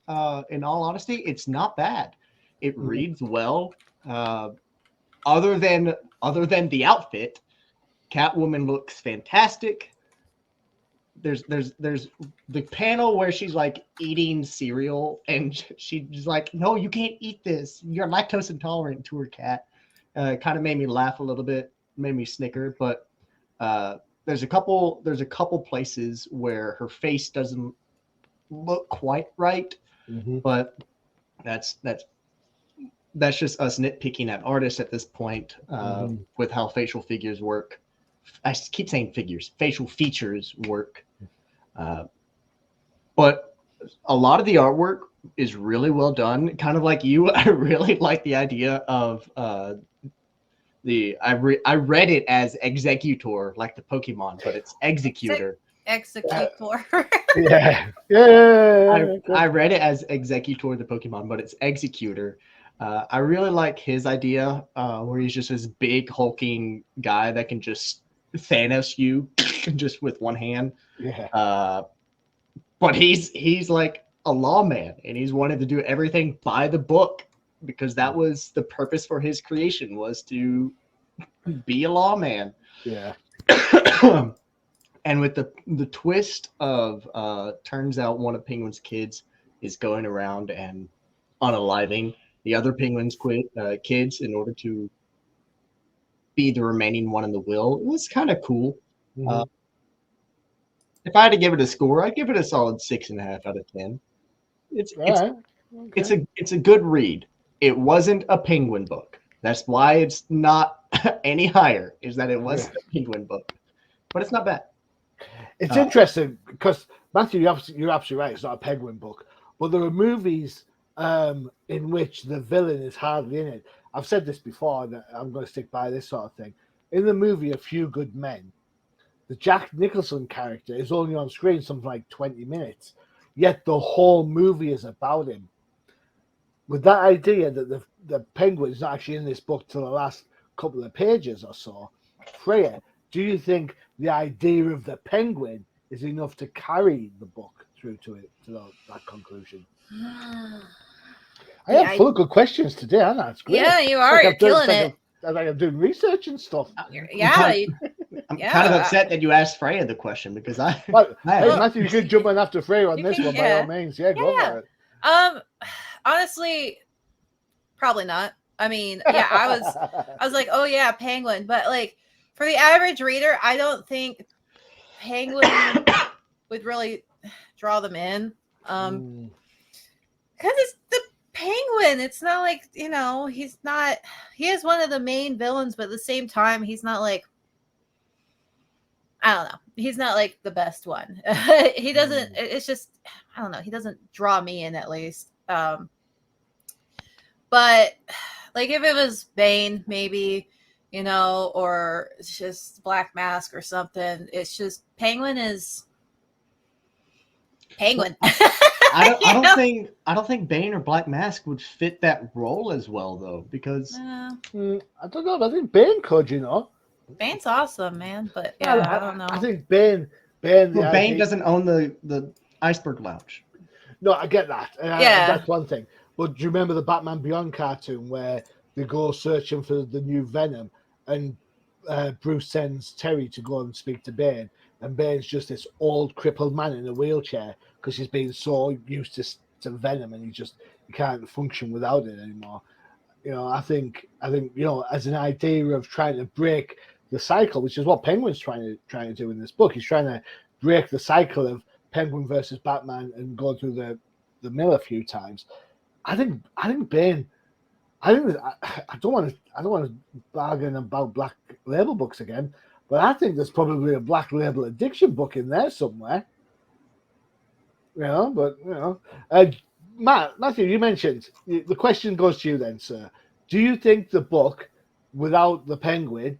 Speaker 2: in all honesty, it's not bad. It reads well. Other than the outfit, Catwoman looks fantastic. There's the panel where she's like eating cereal and she's like, no, you can't eat this. You're lactose intolerant to her cat. Kind of made me laugh a little bit, made me snicker. But there's a couple places where her face doesn't look quite right. But that's just us nitpicking at artists at this point with how facial figures work. I keep saying figures, facial features work. But a lot of the artwork is really well done. Kind of like you, I really like the idea of I read it as Executor, like the Pokemon, but it's Executor.
Speaker 3: Executor.
Speaker 1: Yeah.
Speaker 2: I read it as Executor, the Pokemon, but it's Executor. I really like his idea where he's just this big hulking guy that can just Thanos you just with one hand.
Speaker 1: Yeah.
Speaker 2: But he's like a lawman, and he's wanted to do everything by the book because that was the purpose for his creation, was to be a lawman.
Speaker 1: Yeah.
Speaker 2: And with the twist of turns out one of Penguin's kids is going around and unaliving the other Penguin's kids in order to be the remaining one in the will. It was kind of cool. If I had to give it a score, I'd give it a solid 6.5 out of 10. It's a good read. It wasn't a Penguin book. That's why it's not any higher, is that it was a Penguin book. But it's not bad.
Speaker 1: It's interesting because, Matthew, you're absolutely right. It's not a Penguin book. But there are movies in which the villain is hardly in it. I've said this before, and I'm going to stick by this sort of thing. In the movie A Few Good Men, the Jack Nicholson character is only on screen something like 20 minutes, yet the whole movie is about him. With that idea that the Penguin is not actually in this book till the last couple of pages or so, Freyja, do you think the idea of the Penguin is enough to carry the book through to that conclusion? I am full of good questions today, aren't I? It's great.
Speaker 3: Yeah, you are. You're killing it.
Speaker 1: I'm doing research and stuff.
Speaker 2: I'm kind of upset that you asked Freyja the question because hey,
Speaker 1: Matthew, you should jump in after Freyja on this one by all means. Yeah, go for it.
Speaker 3: Honestly, probably not. I mean, I was like, oh yeah, Penguin, but like for the average reader, I don't think Penguin would really draw them in. Because it's the Penguin. It's not like, he is one of the main villains, but at the same time, he's not like, I don't know. He's not like the best one. He doesn't, it's just, I don't know. He doesn't draw me in, at least. But like if it was Bane, maybe, or it's just Black Mask or something, it's just Penguin is Penguin.
Speaker 2: I don't think Bane or Black Mask would fit that role as well, though, because
Speaker 1: I don't know. I think Bane could,
Speaker 3: Bane's awesome, man. But yeah, I don't know.
Speaker 1: I think Bane.
Speaker 2: Bane doesn't own the Iceberg Lounge.
Speaker 1: No, I get that.
Speaker 3: Yeah,
Speaker 1: that's one thing. But do you remember the Batman Beyond cartoon where they go searching for the new Venom, and Bruce sends Terry to go and speak to Bane, and Bane's just this old crippled man in a wheelchair because he's been so used to Venom, and he can't function without it anymore. I think as an idea of trying to break the cycle, which is what Penguin's trying to do in this book. He's trying to break the cycle of Penguin versus Batman and go through the mill a few times. I think Bane. I don't want to bargain about Black Label books again, but I think there's probably a Black Label addiction book in there somewhere. Matthew, you mentioned the question goes to you then, sir. Do you think the book without the Penguin,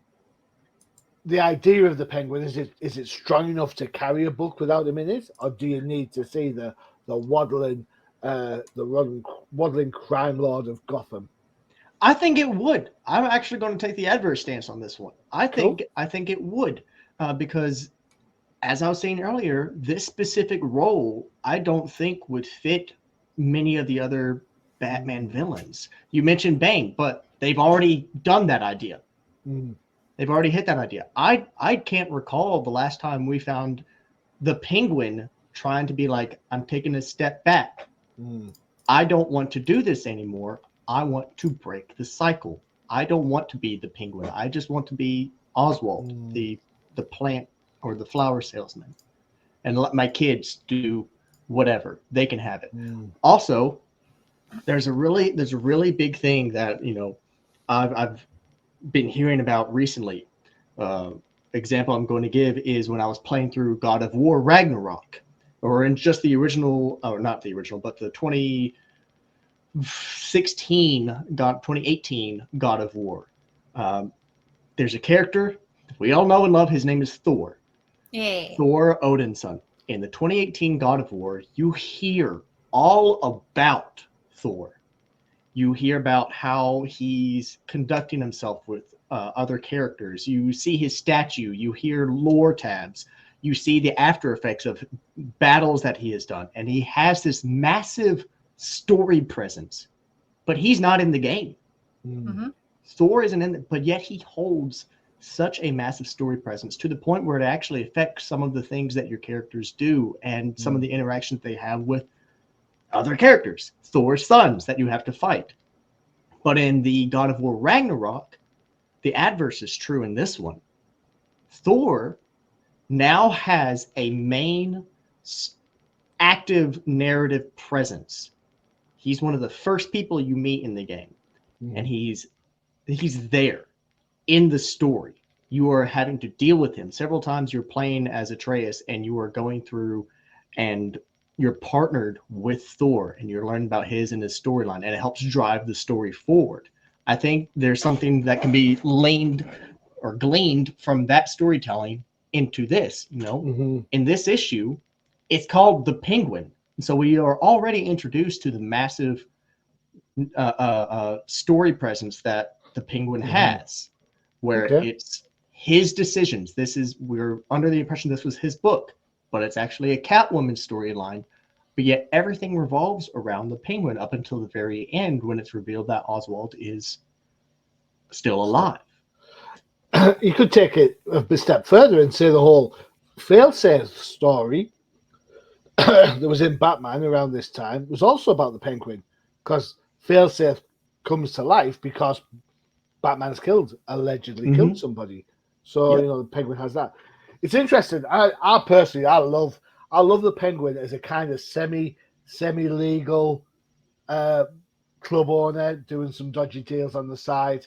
Speaker 1: the idea of the Penguin, is it strong enough to carry a book without him in it, or do you need to see the waddling crime lord of Gotham?
Speaker 2: I think it would. I'm actually going to take the adverse stance on this one. I think it would, because as I was saying earlier, this specific role I don't think would fit many of the other Batman villains. You mentioned Bane, but they've already done that idea. They've already hit that idea. I can't recall the last time we found the Penguin trying to be like, I'm taking a step back. I don't want to do this anymore. I want to break the cycle. I don't want to be the Penguin. I just want to be Oswald, the plant or the flower salesman, and let my kids do whatever. They can have it. Also, there's a really big thing that I've been hearing about recently. Example I'm going to give is when I was playing through God of War Ragnarok, or in just the original, or not the original, but the 2018 God of War. There's a character we all know and love. His name is Thor.
Speaker 3: Yeah.
Speaker 2: Thor Odinson. In the 2018 God of War, you hear all about Thor. You hear about how he's conducting himself with other characters. You see his statue. You hear lore tabs. You see the after effects of battles that he has done. And he has this massive story presence, but he's not in the game. Thor isn't in it, but yet he holds such a massive story presence to the point where it actually affects some of the things that your characters do and some of the interactions they have with other characters, Thor's sons that you have to fight. But in the God of War Ragnarok, the adverse is true in this one. Thor now has a main active narrative presence. He's one of the first people you meet in the game, and he's there in the story. You are having to deal with him several times. You're playing as Atreus, and you are going through, and you're partnered with Thor, and you're learning about his and his storyline, and it helps drive the story forward. I think there's something that can be gleaned from that storytelling into this. In this issue, it's called The Penguin. So we are already introduced to the massive story presence that the Penguin has, where it's his decisions. We're under the impression this was his book, but it's actually a Catwoman storyline. But yet everything revolves around the Penguin up until the very end, when it's revealed that Oswald is still alive.
Speaker 1: You could take it a step further and say the whole failsafe story that was in Batman around this time was also about the Penguin, because failsafe comes to life because Batman's allegedly killed somebody, So
Speaker 2: Yep.
Speaker 1: you know, the Penguin has that. It's interesting. I personally, I love the Penguin as a kind of semi-legal club owner doing some dodgy deals on the side.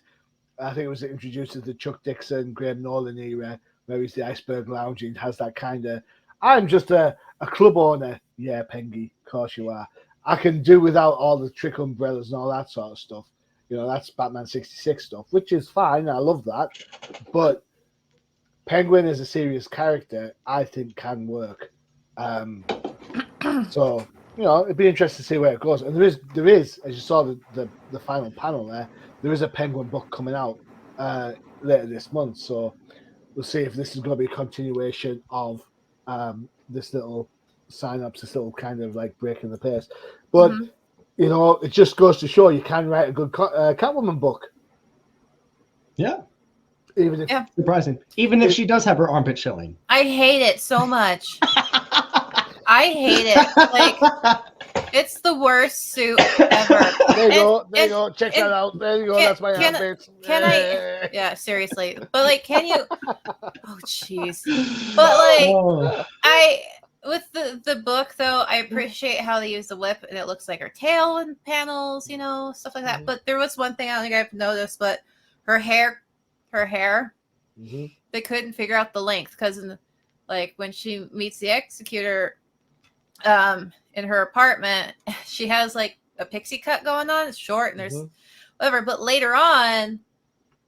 Speaker 1: I think it was introduced as the Chuck Dixon, Graham Nolan era, where he's the iceberg lounging, has that kind of, I'm just a club owner. Yeah, Pengy, of course you are. I can do without all the trick umbrellas and all that sort of stuff. You know, that's Batman 66 stuff, which is fine. I love that. But Penguin as a serious character, I think can work. So, you know, it'd be interesting to see where it goes. And there is, as you saw the final panel there is a Penguin book coming out later this month. So we'll see if this is going to be a continuation of this little sign-ups, this little kind of like breaking the pace. But, you know, it just goes to show you can write a good Catwoman book.
Speaker 2: Yeah.
Speaker 1: Even if
Speaker 2: Surprising. Even if she does have her armpit showing.
Speaker 3: I hate it so much. I hate it. Like, it's the worst suit ever.
Speaker 1: There you go. Check that out. There you go. That's my outfit.
Speaker 3: Can I? Yeah, seriously. But like, can you? Oh, jeez. But like, with the book though, I appreciate how they use the whip and it looks like her tail in panels, you know, stuff like that. But there was one thing I don't think I've noticed, but her hair, they couldn't figure out the length because like when she meets the executor, in her apartment, she has like a pixie cut going on. It's short and there's whatever. But later on,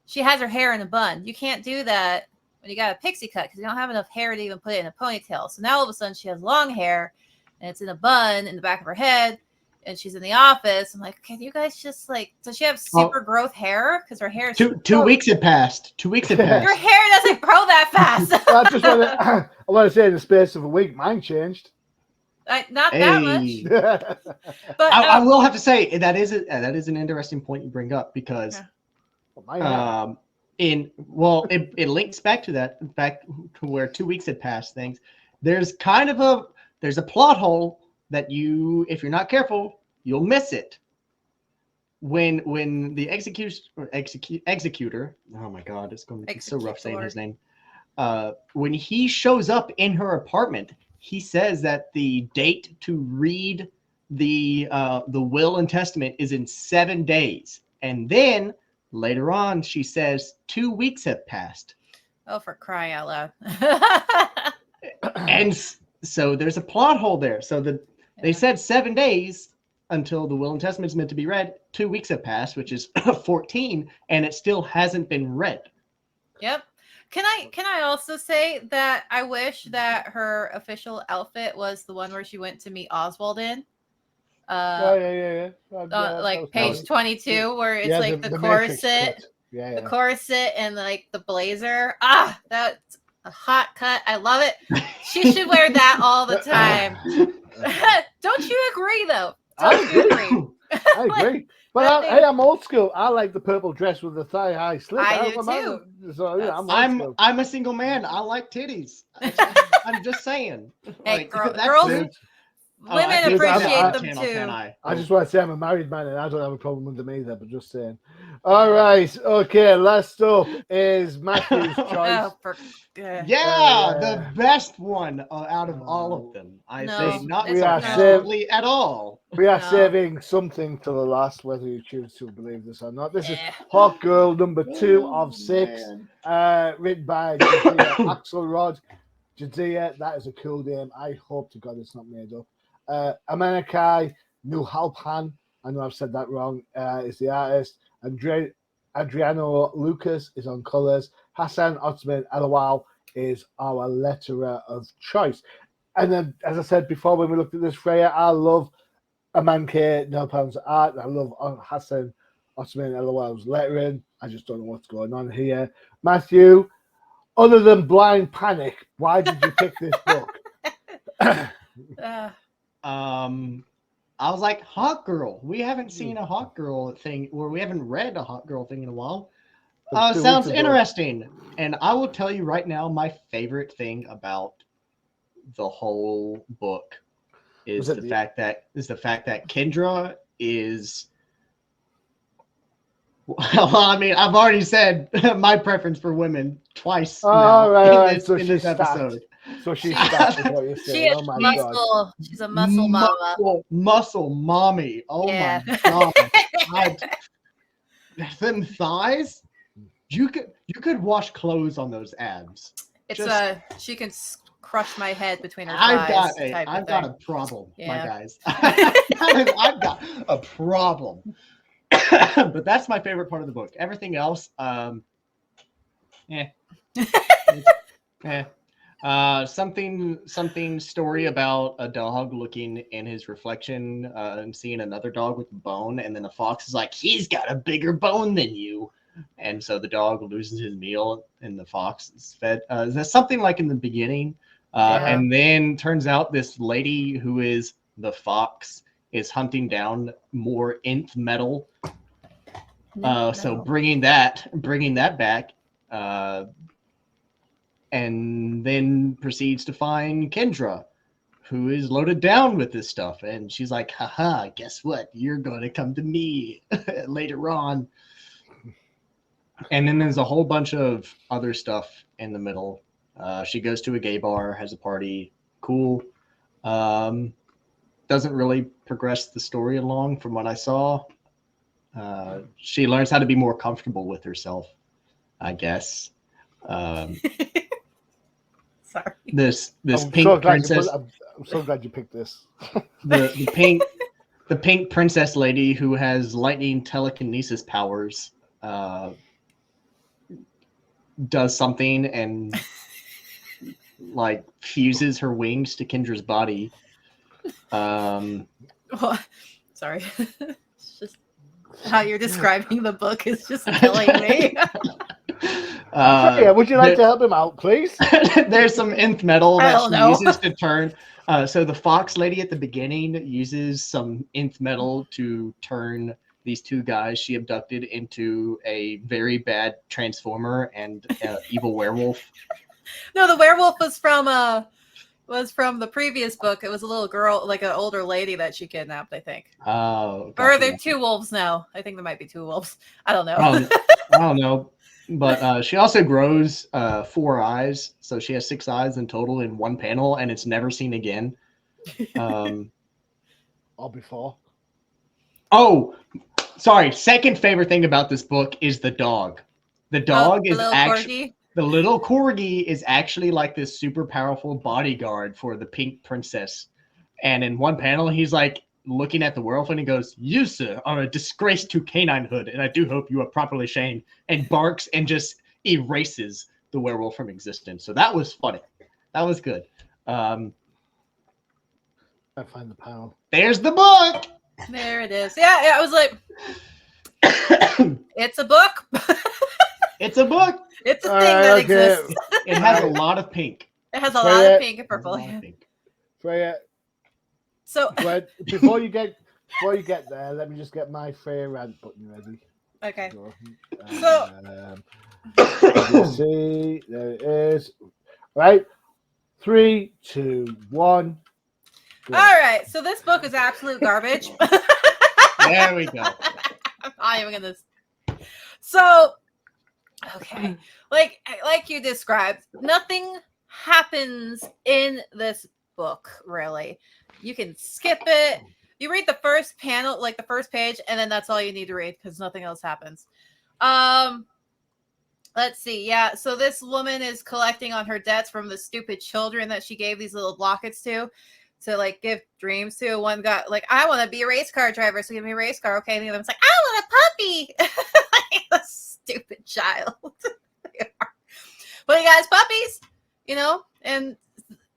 Speaker 3: she has her hair in a bun. You can't do that when you got a pixie cut because you don't have enough hair to even put it in a ponytail. So now all of a sudden she has long hair and it's in a bun in the back of her head and she's in the office. I'm like, can you guys just like, does she have super growth hair? Because her hair is
Speaker 2: two weeks had passed. 2 weeks had passed.
Speaker 3: Your hair doesn't grow that fast.
Speaker 1: I want to say in the space of a week, mine changed.
Speaker 3: Not that much.
Speaker 2: But I will have to say that is an interesting point you bring up because it links back to that, back to where 2 weeks had passed things. There's kind of a plot hole that if you're not careful, you'll miss it. When the executor, oh my God, it's going to be so rough saying his name. When he shows up in her apartment, he says that the date to read the will and testament is in 7 days. And then later on, she says 2 weeks have passed.
Speaker 3: Oh, for crying out loud.
Speaker 2: And so there's a plot hole there. So they said 7 days until the will and testament is meant to be read. 2 weeks have passed, which is 14, and it still hasn't been read.
Speaker 3: Yep. Can I also say that I wish that her official outfit was the one where she went to meet Oswald in? Like page 22, where it's like the corset, the corset and like the blazer. That's a hot cut. I love it. She should wear that all the time. Don't you agree, though? Don't you agree?
Speaker 1: I agree. But I'm old school. I like the purple dress with the thigh-high slit.
Speaker 3: I do too.
Speaker 1: So, yeah,
Speaker 2: I'm a single man. I like titties. I'm just saying.
Speaker 3: Hey,
Speaker 2: like,
Speaker 3: girls, women appreciate them too.
Speaker 1: I just want to say I'm a married man and I don't have a problem with them either, but just saying. All right. Okay. Last up is Matthew's choice.
Speaker 2: The best one out of all of them. I say not sarcastically at all.
Speaker 1: We are saving something to the last, whether you choose to believe this or not. This is Hawk Girl number 2 of 6, written by Jadzia Axelrod. Jadzia, that is a cool name. I hope to God it's not made up. Amanakai Nuhalpan, I know I've said that wrong, is the artist. Adriano Lucas is on colors. Hassan Otsman Alawal is our letterer of choice. And then, as I said before, when we looked at this, Freyja, I love Amanke Nilpan's art. I love Hassan Otsman Alawal's lettering. I just don't know what's going on here. Matthew, other than Blind Panic, why did you pick this book?
Speaker 2: I was like, Hawk Girl. We haven't seen a Hawk Girl thing, or we haven't read a Hawk Girl thing in a while. Sounds interesting. And I will tell you right now, my favorite thing about the whole book is the fact that Kendra is Well, I mean, I've already said my preference for women twice
Speaker 1: All
Speaker 2: now
Speaker 1: right, all right.
Speaker 2: in
Speaker 1: So
Speaker 2: this
Speaker 1: she's
Speaker 2: episode.
Speaker 1: So she's
Speaker 3: She-
Speaker 1: stacked, is what you're
Speaker 3: She
Speaker 1: saying.
Speaker 3: is
Speaker 1: Oh my god.
Speaker 3: muscle. She's a muscle mama.
Speaker 2: Muscle mommy. Oh
Speaker 3: Yeah.
Speaker 2: my god. Them thighs. You could wash clothes on those abs.
Speaker 3: It's
Speaker 2: Just-
Speaker 3: she can crush my head between her
Speaker 2: I've
Speaker 3: thighs.
Speaker 2: I've got a problem, my
Speaker 3: Yeah.
Speaker 2: guys. I've got a problem. But that's my favorite part of the book. Everything else, something story about a dog looking in his reflection and seeing another dog with a bone, and then the fox is like, he's got a bigger bone than you. And so the dog loses his meal and the fox is fed. That's something like in the beginning. And then turns out this lady who is the fox is hunting down more nth metal. So bringing that back, and then proceeds to find Kendra, who is loaded down with this stuff. And she's like, haha, guess what? You're going to come to me later on. And then there's a whole bunch of other stuff in the middle. She goes to a gay bar, has a party. Cool. Doesn't really progress the story along from what I saw. She learns how to be more comfortable with herself, I guess.
Speaker 3: Sorry.
Speaker 2: This
Speaker 1: I'm
Speaker 2: pink
Speaker 1: so glad
Speaker 2: princess.
Speaker 1: I'm so glad you picked this.
Speaker 2: the pink princess lady who has lightning telekinesis powers does something and like fuses her wings to Kendra's body.
Speaker 3: Sorry. It's just how you're describing the book is just killing me.
Speaker 1: Yeah, would you like to help him out, please?
Speaker 2: There's some nth metal
Speaker 3: I
Speaker 2: that
Speaker 3: don't
Speaker 2: she
Speaker 3: know.
Speaker 2: uses to turn. So the fox lady at the beginning uses some nth metal to turn these two guys she abducted into a very bad transformer and evil werewolf.
Speaker 3: No, the werewolf was from the previous book. It was a little girl, like an older lady that she kidnapped, I think.
Speaker 2: Oh,
Speaker 3: Or are
Speaker 2: gotcha.
Speaker 3: there two wolves now? I think there might be two wolves. I don't know.
Speaker 2: I don't know. But she also grows 4 eyes. So she has 6 eyes in total in one panel, and it's never seen again.
Speaker 1: Or before.
Speaker 2: Oh, sorry. Second favorite thing about this book is the dog. The dog is actually... The little corgi is actually like this super powerful bodyguard for the pink princess. And in one panel, he's like looking at the werewolf and he goes, "You, sir, are a disgrace to caninehood, and I do hope you are properly shamed," and barks and just erases the werewolf from existence. So that was funny. That was good.
Speaker 1: I find the panel.
Speaker 2: There's the book.
Speaker 3: There it is. Yeah, I was like, it's a book.
Speaker 2: It's a book.
Speaker 3: It's a thing that exists.
Speaker 2: It has a lot of pink.
Speaker 3: It has a lot of pink and purple.
Speaker 1: Freya,
Speaker 3: So
Speaker 1: before you get there, let me just get my Freya rant button ready.
Speaker 3: okay.
Speaker 1: See, there it is. Right, 3, 2, 1.
Speaker 3: All right. So this book is absolute garbage.
Speaker 2: There we go.
Speaker 3: I'm not even gonna. So, okay, like you described, nothing happens in this book really. You can skip it. You read the first panel, like the first page, and then that's all you need to read because nothing else happens. Let's see. Yeah, so this woman is collecting on her debts from the stupid children that she gave these little lockets to like give dreams to. One got like, I want to be a race car driver, so give me a race car. Okay, and the other one's like, I want a puppy. A stupid child. But he got puppies, and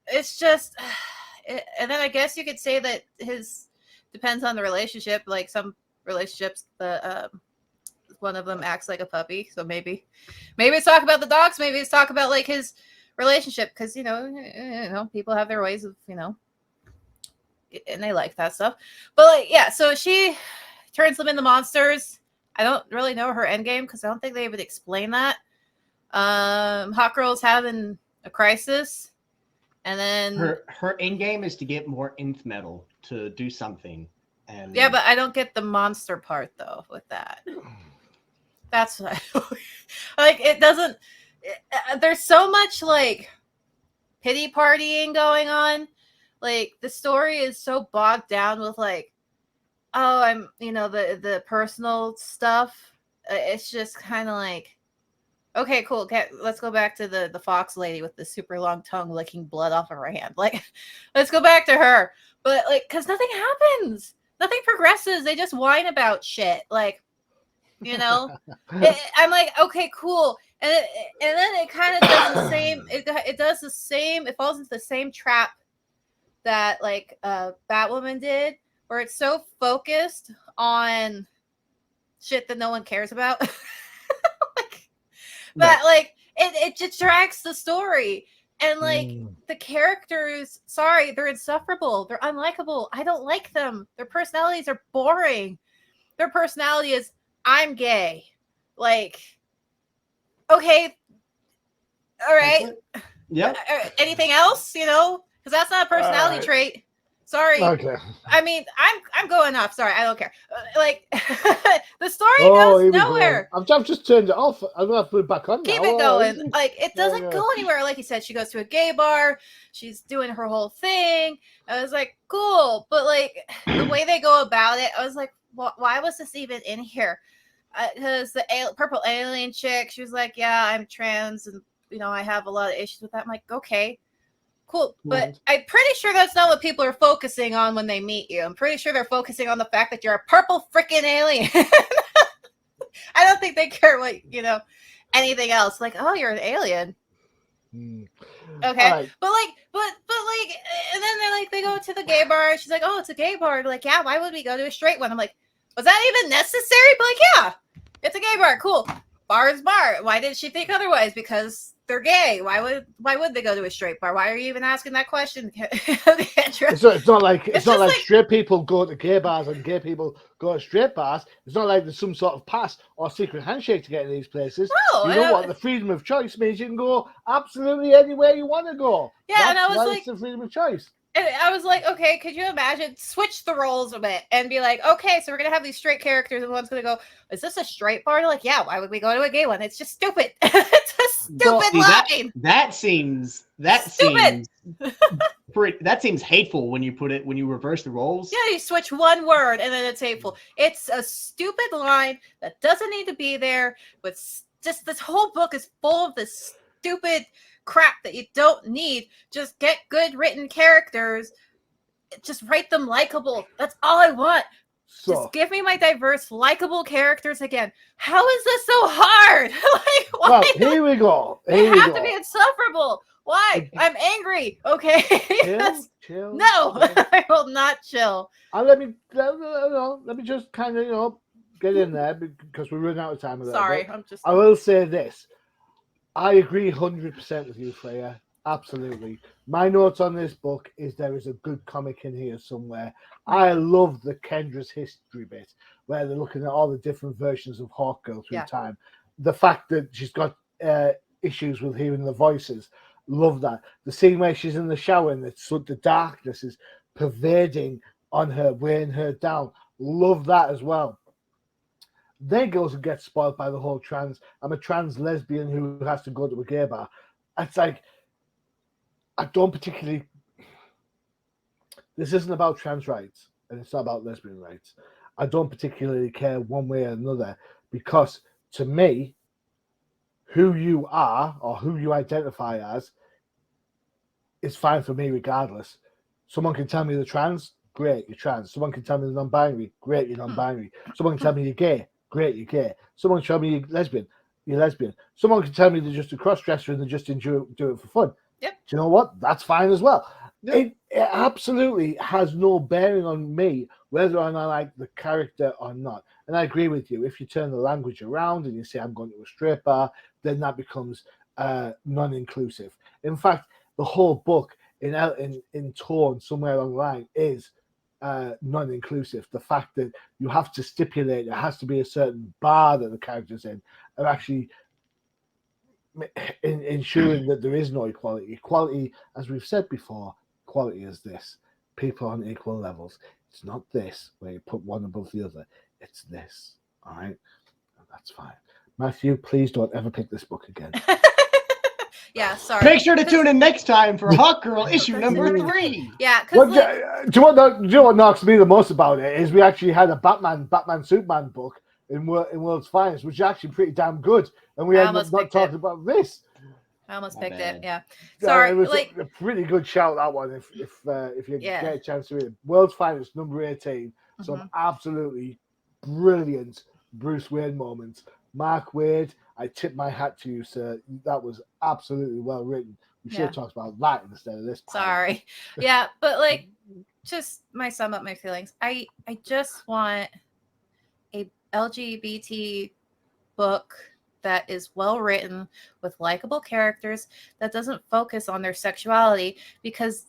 Speaker 3: it's just, and then I guess you could say that his depends on the relationship. Like some relationships, one of them acts like a puppy. So maybe it's talk about the dogs. Maybe it's talk about like his relationship because people have their ways of and they like that stuff. But like yeah, so she turns them into monsters. I don't really know her end game because I don't think they would explain that. Hot Girl's having a crisis, and then
Speaker 2: her end game is to get more nth metal to do something. And
Speaker 3: yeah, but I don't get the monster part though with that. That's what like. It doesn't. There's so much like pity partying going on. Like the story is so bogged down with like, oh, I'm the personal stuff. It's just kind of like, okay, cool. Okay, let's go back to the fox lady with the super long tongue licking blood off of her hand. Like, let's go back to her. But like, because nothing happens, nothing progresses. They just whine about shit. Like, I'm like, okay, cool. And then it kind of does the same. It does the same. It falls into the same trap that like Batwoman did, where it's so focused on shit that no one cares about. That like it detracts the story. And like the characters, sorry, they're insufferable. They're unlikable. I don't like them. Their personalities are boring. Their personality is, I'm gay. Like, okay, all right.
Speaker 2: Yeah.
Speaker 3: Anything else? Because that's not a personality trait. Sorry.
Speaker 1: Okay.
Speaker 3: I mean, I'm going off. Sorry, I don't care. Like the story goes nowhere.
Speaker 1: I've just turned it off. I'm gonna have to put it back on.
Speaker 3: Keep it going. Like it doesn't go anywhere. Like you said, she goes to a gay bar. She's doing her whole thing. I was like, cool, but like the way they go about it, I was like, why was this even in here? Because the purple alien chick, she was like, yeah, I'm trans, and I have a lot of issues with that. I'm like, okay. Cool, but I'm pretty sure that's not what people are focusing on when they meet you. I'm pretty sure they're focusing on the fact that you're a purple freaking alien. I don't think they care what, anything else. Like, oh, you're an alien. Okay. Right. But like, and then they're like, they go to the gay bar. She's like, oh, it's a gay bar. They're like, yeah, why would we go to a straight one? I'm like, was that even necessary? But like, yeah, it's a gay bar. Cool. Bar is bar. Why did she think otherwise? Because they're gay. Why would they go to a straight bar? Why are you even asking that question?
Speaker 1: It's not like straight people go to gay bars and gay people go to straight bars. It's not like there's some sort of pass or secret handshake to get in these places.
Speaker 3: No,
Speaker 1: you know what? The freedom of choice means you can go absolutely anywhere you want to go.
Speaker 3: Yeah, and I was like,
Speaker 1: it's the freedom of choice.
Speaker 3: And I was like, okay, could you imagine switch the roles a bit and be like, okay, so we're gonna have these straight characters, and one's gonna go, is this a straight bar? Like, yeah, why would we go to a gay one? It's just stupid. It's a stupid line.
Speaker 2: That seems hateful when you reverse the roles.
Speaker 3: Yeah, you switch one word and then it's hateful. It's a stupid line that doesn't need to be there. But just this whole book is full of this stupid crap that you don't need. Just get good written characters. Just write them likable. That's all I want. So, just give me my diverse, likable characters again. How is this so hard? Like, why?
Speaker 1: Well, here we go.
Speaker 3: They have to be insufferable. Why? I'm angry. Okay.
Speaker 1: Chill.
Speaker 3: No, I will not chill.
Speaker 1: And let me just kind of get in there because we're running out of time.
Speaker 3: Sorry,
Speaker 1: I will say this. I agree 100% with you, Freyja. Absolutely. My notes on this book is there is a good comic in here somewhere. I love the Kendra's history bit where they're looking at all the different versions of Hawk Girl through time. The fact that she's got issues with hearing the voices. Love that. The scene where she's in the shower and the darkness is pervading on her, weighing her down. Love that as well. Then goes and gets spoiled by the whole I'm a trans lesbian who has to go to a gay bar. It's like, I don't particularly. This isn't about trans rights and it's not about lesbian rights. I don't particularly care one way or another because to me, who you are or who you identify as is fine for me regardless. Someone can tell me you're trans, great, you're trans. Someone can tell me you're non-binary, great, you're non-binary. Someone can tell me you're gay, great, you're gay. Someone can tell me you're lesbian. Someone can tell me they're just a cross-dresser and they just do it for fun.
Speaker 3: Yep.
Speaker 1: Do you know what? That's fine as well.
Speaker 2: Yep.
Speaker 1: It absolutely has no bearing on me whether or not I like the character or not. And I agree with you. If you turn the language around and you say I'm going to a straight bar, then that becomes non-inclusive. In fact, the whole book in tone somewhere along the line is non-inclusive. The fact that you have to stipulate there has to be a certain bar that the character's in are actually ensuring that there is no equality. Equality, as we've said before, equality is this. People on equal levels. It's not this where you put one above the other. It's this. All right? That's fine. Matthew, please don't ever pick this book again.
Speaker 3: Yeah, sorry.
Speaker 2: Make sure to tune in next time for Hawk Girl issue number 3.
Speaker 3: Yeah,
Speaker 1: Well,
Speaker 3: because
Speaker 1: do you know what knocks me the most about it is we actually had a Batman Superman book in World's Finest, which is actually pretty damn good, and we
Speaker 3: I
Speaker 1: ended up
Speaker 3: almost
Speaker 1: not
Speaker 3: picked
Speaker 1: talking
Speaker 3: it.
Speaker 1: about this.
Speaker 3: I almost
Speaker 2: My
Speaker 3: picked
Speaker 2: bad.
Speaker 3: it. Yeah,
Speaker 1: Yeah,
Speaker 3: sorry.
Speaker 1: it was
Speaker 3: Like,
Speaker 1: a pretty good shout, that one. If you
Speaker 3: Yeah.
Speaker 1: get a chance to read it, World's Finest number 18, some absolutely brilliant Bruce Wayne moments. Mark Waid, I tip my hat to you, sir. That was absolutely well written. We should have talked about that instead of this.
Speaker 3: sorry. Yeah, but like, just sum up my feelings. I just want a LGBT book that is well written with likable characters that doesn't focus on their sexuality, because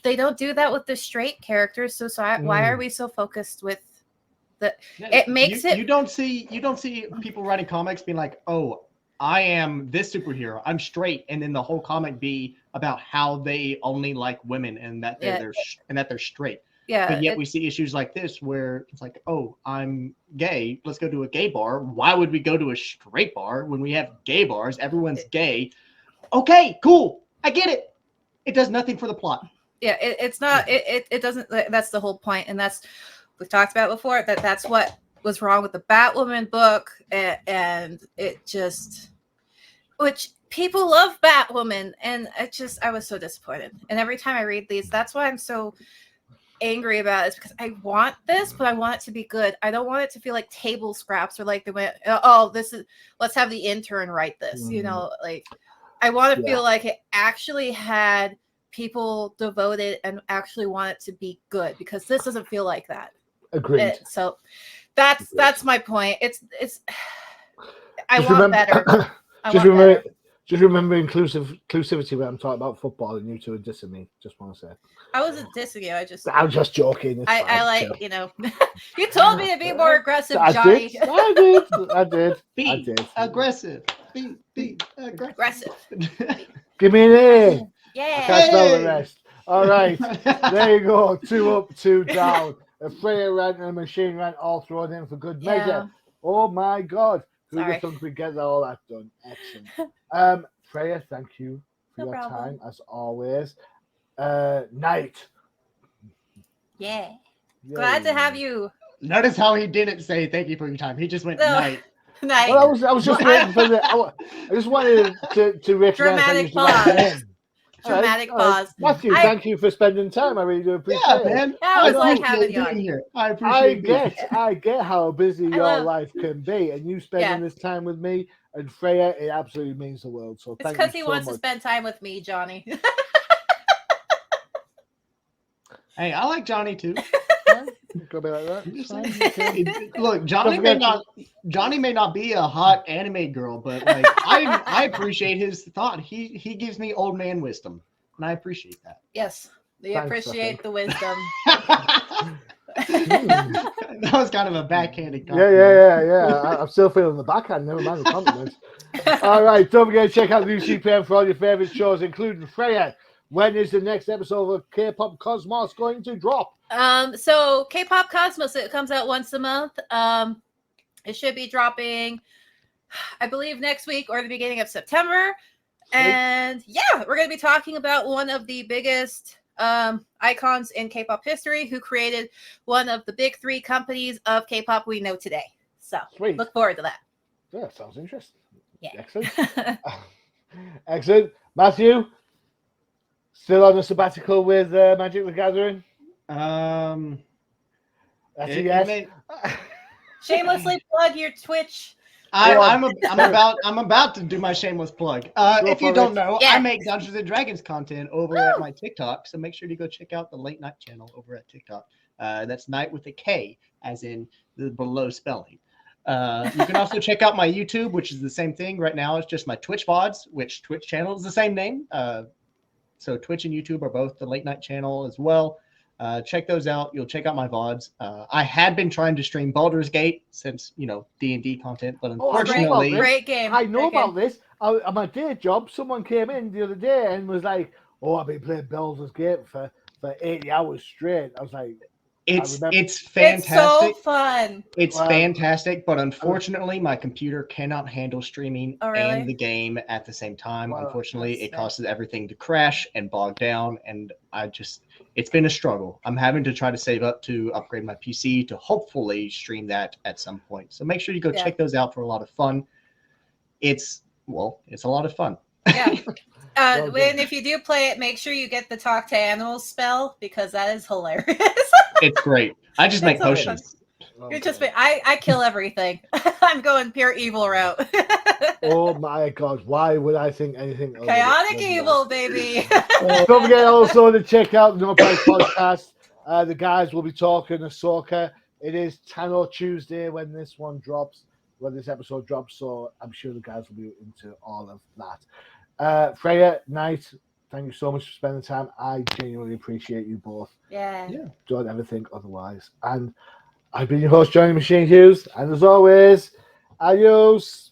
Speaker 3: they don't do that with the straight characters. So why are we so focused with the? It makes
Speaker 2: You don't see people writing comics being like, oh, I am this superhero, I'm straight, and then the whole comic be about how they only like women and that they're straight.
Speaker 3: Yeah,
Speaker 2: But yet we see issues like this where it's like, oh, I'm gay, let's go to a gay bar. Why would we go to a straight bar when we have gay bars? Everyone's gay. Okay, cool, I get it. It does nothing for the plot.
Speaker 3: Yeah, it's not. It doesn't. That's the whole point, and we've talked about before. That's what was wrong with the Batwoman book, and it just, which people love Batwoman, and I was so disappointed. And every time I read these, that's why I'm so angry about it, is because I want this, but I want it to be good. I don't want it to feel like table scraps, or like they went, oh, let's have the intern write this. You know, like I want to feel like it actually had people devoted and actually want it to be good, because this doesn't feel like that.
Speaker 1: Agreed.
Speaker 3: So that's my point. It's I want better.
Speaker 1: Just remember inclusivity when I'm talking about football, and you two are dissing me. Just want to say.
Speaker 3: I wasn't dissing you.
Speaker 1: I'm just joking.
Speaker 3: I like, you know, you told me to be more aggressive,
Speaker 1: I
Speaker 3: Johnny.
Speaker 1: I did.
Speaker 2: Be aggressive. Be
Speaker 3: Aggressive.
Speaker 1: Give me an A.
Speaker 3: Yeah.
Speaker 1: I can't spell the rest. All right. There you go. 2 up, 2 down. A Freyja rant and a machine rant all thrown in for good measure.
Speaker 3: Yeah.
Speaker 1: Oh my God. Who
Speaker 3: Sorry.
Speaker 1: would think we'd get all that done? Excellent. Freyja, thank you for your time as always. Knight.
Speaker 3: Yeah. Glad to have you.
Speaker 2: Notice how he didn't say thank you for your time. He just went night.
Speaker 3: Night.
Speaker 1: Well, I was just waiting for I just wanted to recognize
Speaker 3: Dramatic pause. Dramatic pause.
Speaker 1: Matthew, thank you for spending time. I really do appreciate it.
Speaker 2: Man.
Speaker 3: I was like having you on
Speaker 2: here. I
Speaker 1: get how busy your life can be, and you spending this time with me and Freyja, it absolutely means the world. So
Speaker 3: it's because he wants to spend time with me, Johnny.
Speaker 2: Hey, I like Johnny too.
Speaker 1: Could be like that.
Speaker 2: Look, Johnny may not be a hot anime girl, but like I appreciate his thought. He gives me old man wisdom, and I appreciate that.
Speaker 3: Yes, we appreciate the wisdom.
Speaker 2: That was kind of a backhanded compliment.
Speaker 1: Yeah. I'm still feeling the backhand. Never mind the compliments. All right, don't forget to check out the UCPM for all your favorite shows, including Freyja. When is the next episode of K-Pop Cosmos going to drop?
Speaker 3: So K-Pop Cosmos, it comes out once a month. It should be dropping, I believe, next week or the beginning of September. And yeah, we're going to be talking about one of the biggest icons in K-pop history, who created one of the big 3 companies of K-pop we know today. So look forward to that.
Speaker 1: Yeah, sounds interesting.
Speaker 3: Yeah.
Speaker 1: Excellent. Excellent. Matthew, still on a sabbatical with Magic the Gathering? That's a yes.
Speaker 3: Shamelessly plug your Twitch.
Speaker 2: I'm about to do my shameless plug. If you don't know, I make Dungeons and Dragons content over at my TikTok, so make sure to go check out the Late Night channel over at TikTok. That's night with a K, as in the below spelling. You can also check out my YouTube, which is the same thing. Right now, it's just my Twitch VODs, which Twitch channel is the same name. So Twitch and YouTube are both the Late Night channel as well. Check those out. You'll check out my VODs. I had been trying to stream Baldur's Gate since, D&D content, but unfortunately...
Speaker 3: Great game.
Speaker 1: I know about this. At my day job, someone came in the other day and was like, I've been playing Baldur's Gate for 80 hours straight. I was like...
Speaker 2: It's fantastic.
Speaker 3: It's so fun.
Speaker 2: It's
Speaker 1: Wow.
Speaker 2: fantastic, but unfortunately, my computer cannot handle streaming
Speaker 3: Oh, really?
Speaker 2: and the game at the same time.
Speaker 1: Wow,
Speaker 2: Unfortunately,
Speaker 3: that's
Speaker 2: it
Speaker 3: sad.
Speaker 2: causes everything to crash and bog down, and it's been a struggle. I'm having to try to save up to upgrade my PC to hopefully stream that at some point. So make sure you go
Speaker 3: Yeah.
Speaker 2: check those out for a lot of fun. It's a lot of fun.
Speaker 3: Yeah.
Speaker 1: Well
Speaker 3: When
Speaker 1: done.
Speaker 3: if you do play it, make sure you get the talk to animals spell because that is hilarious.
Speaker 2: It's great. I just make
Speaker 3: It's so fun.
Speaker 2: potions.
Speaker 1: Well
Speaker 3: You're just
Speaker 1: done.
Speaker 3: I kill everything. I'm going pure evil route.
Speaker 1: Oh my God! Why would I think anything? other than-
Speaker 3: Chaotic
Speaker 1: than
Speaker 3: evil,
Speaker 1: that?
Speaker 3: baby.
Speaker 1: Don't forget also to check out the No Price Podcast. The guys will be talking Ahsoka. It is Tano Tuesday when this one drops, when this episode drops. So I'm sure the guys will be into all of that. Freyja, Knight, thank you so much for spending time. I genuinely appreciate you both.
Speaker 3: Yeah.
Speaker 1: Don't ever think otherwise. And I've been your host, Johnny Machine Hughes. And as always, adios.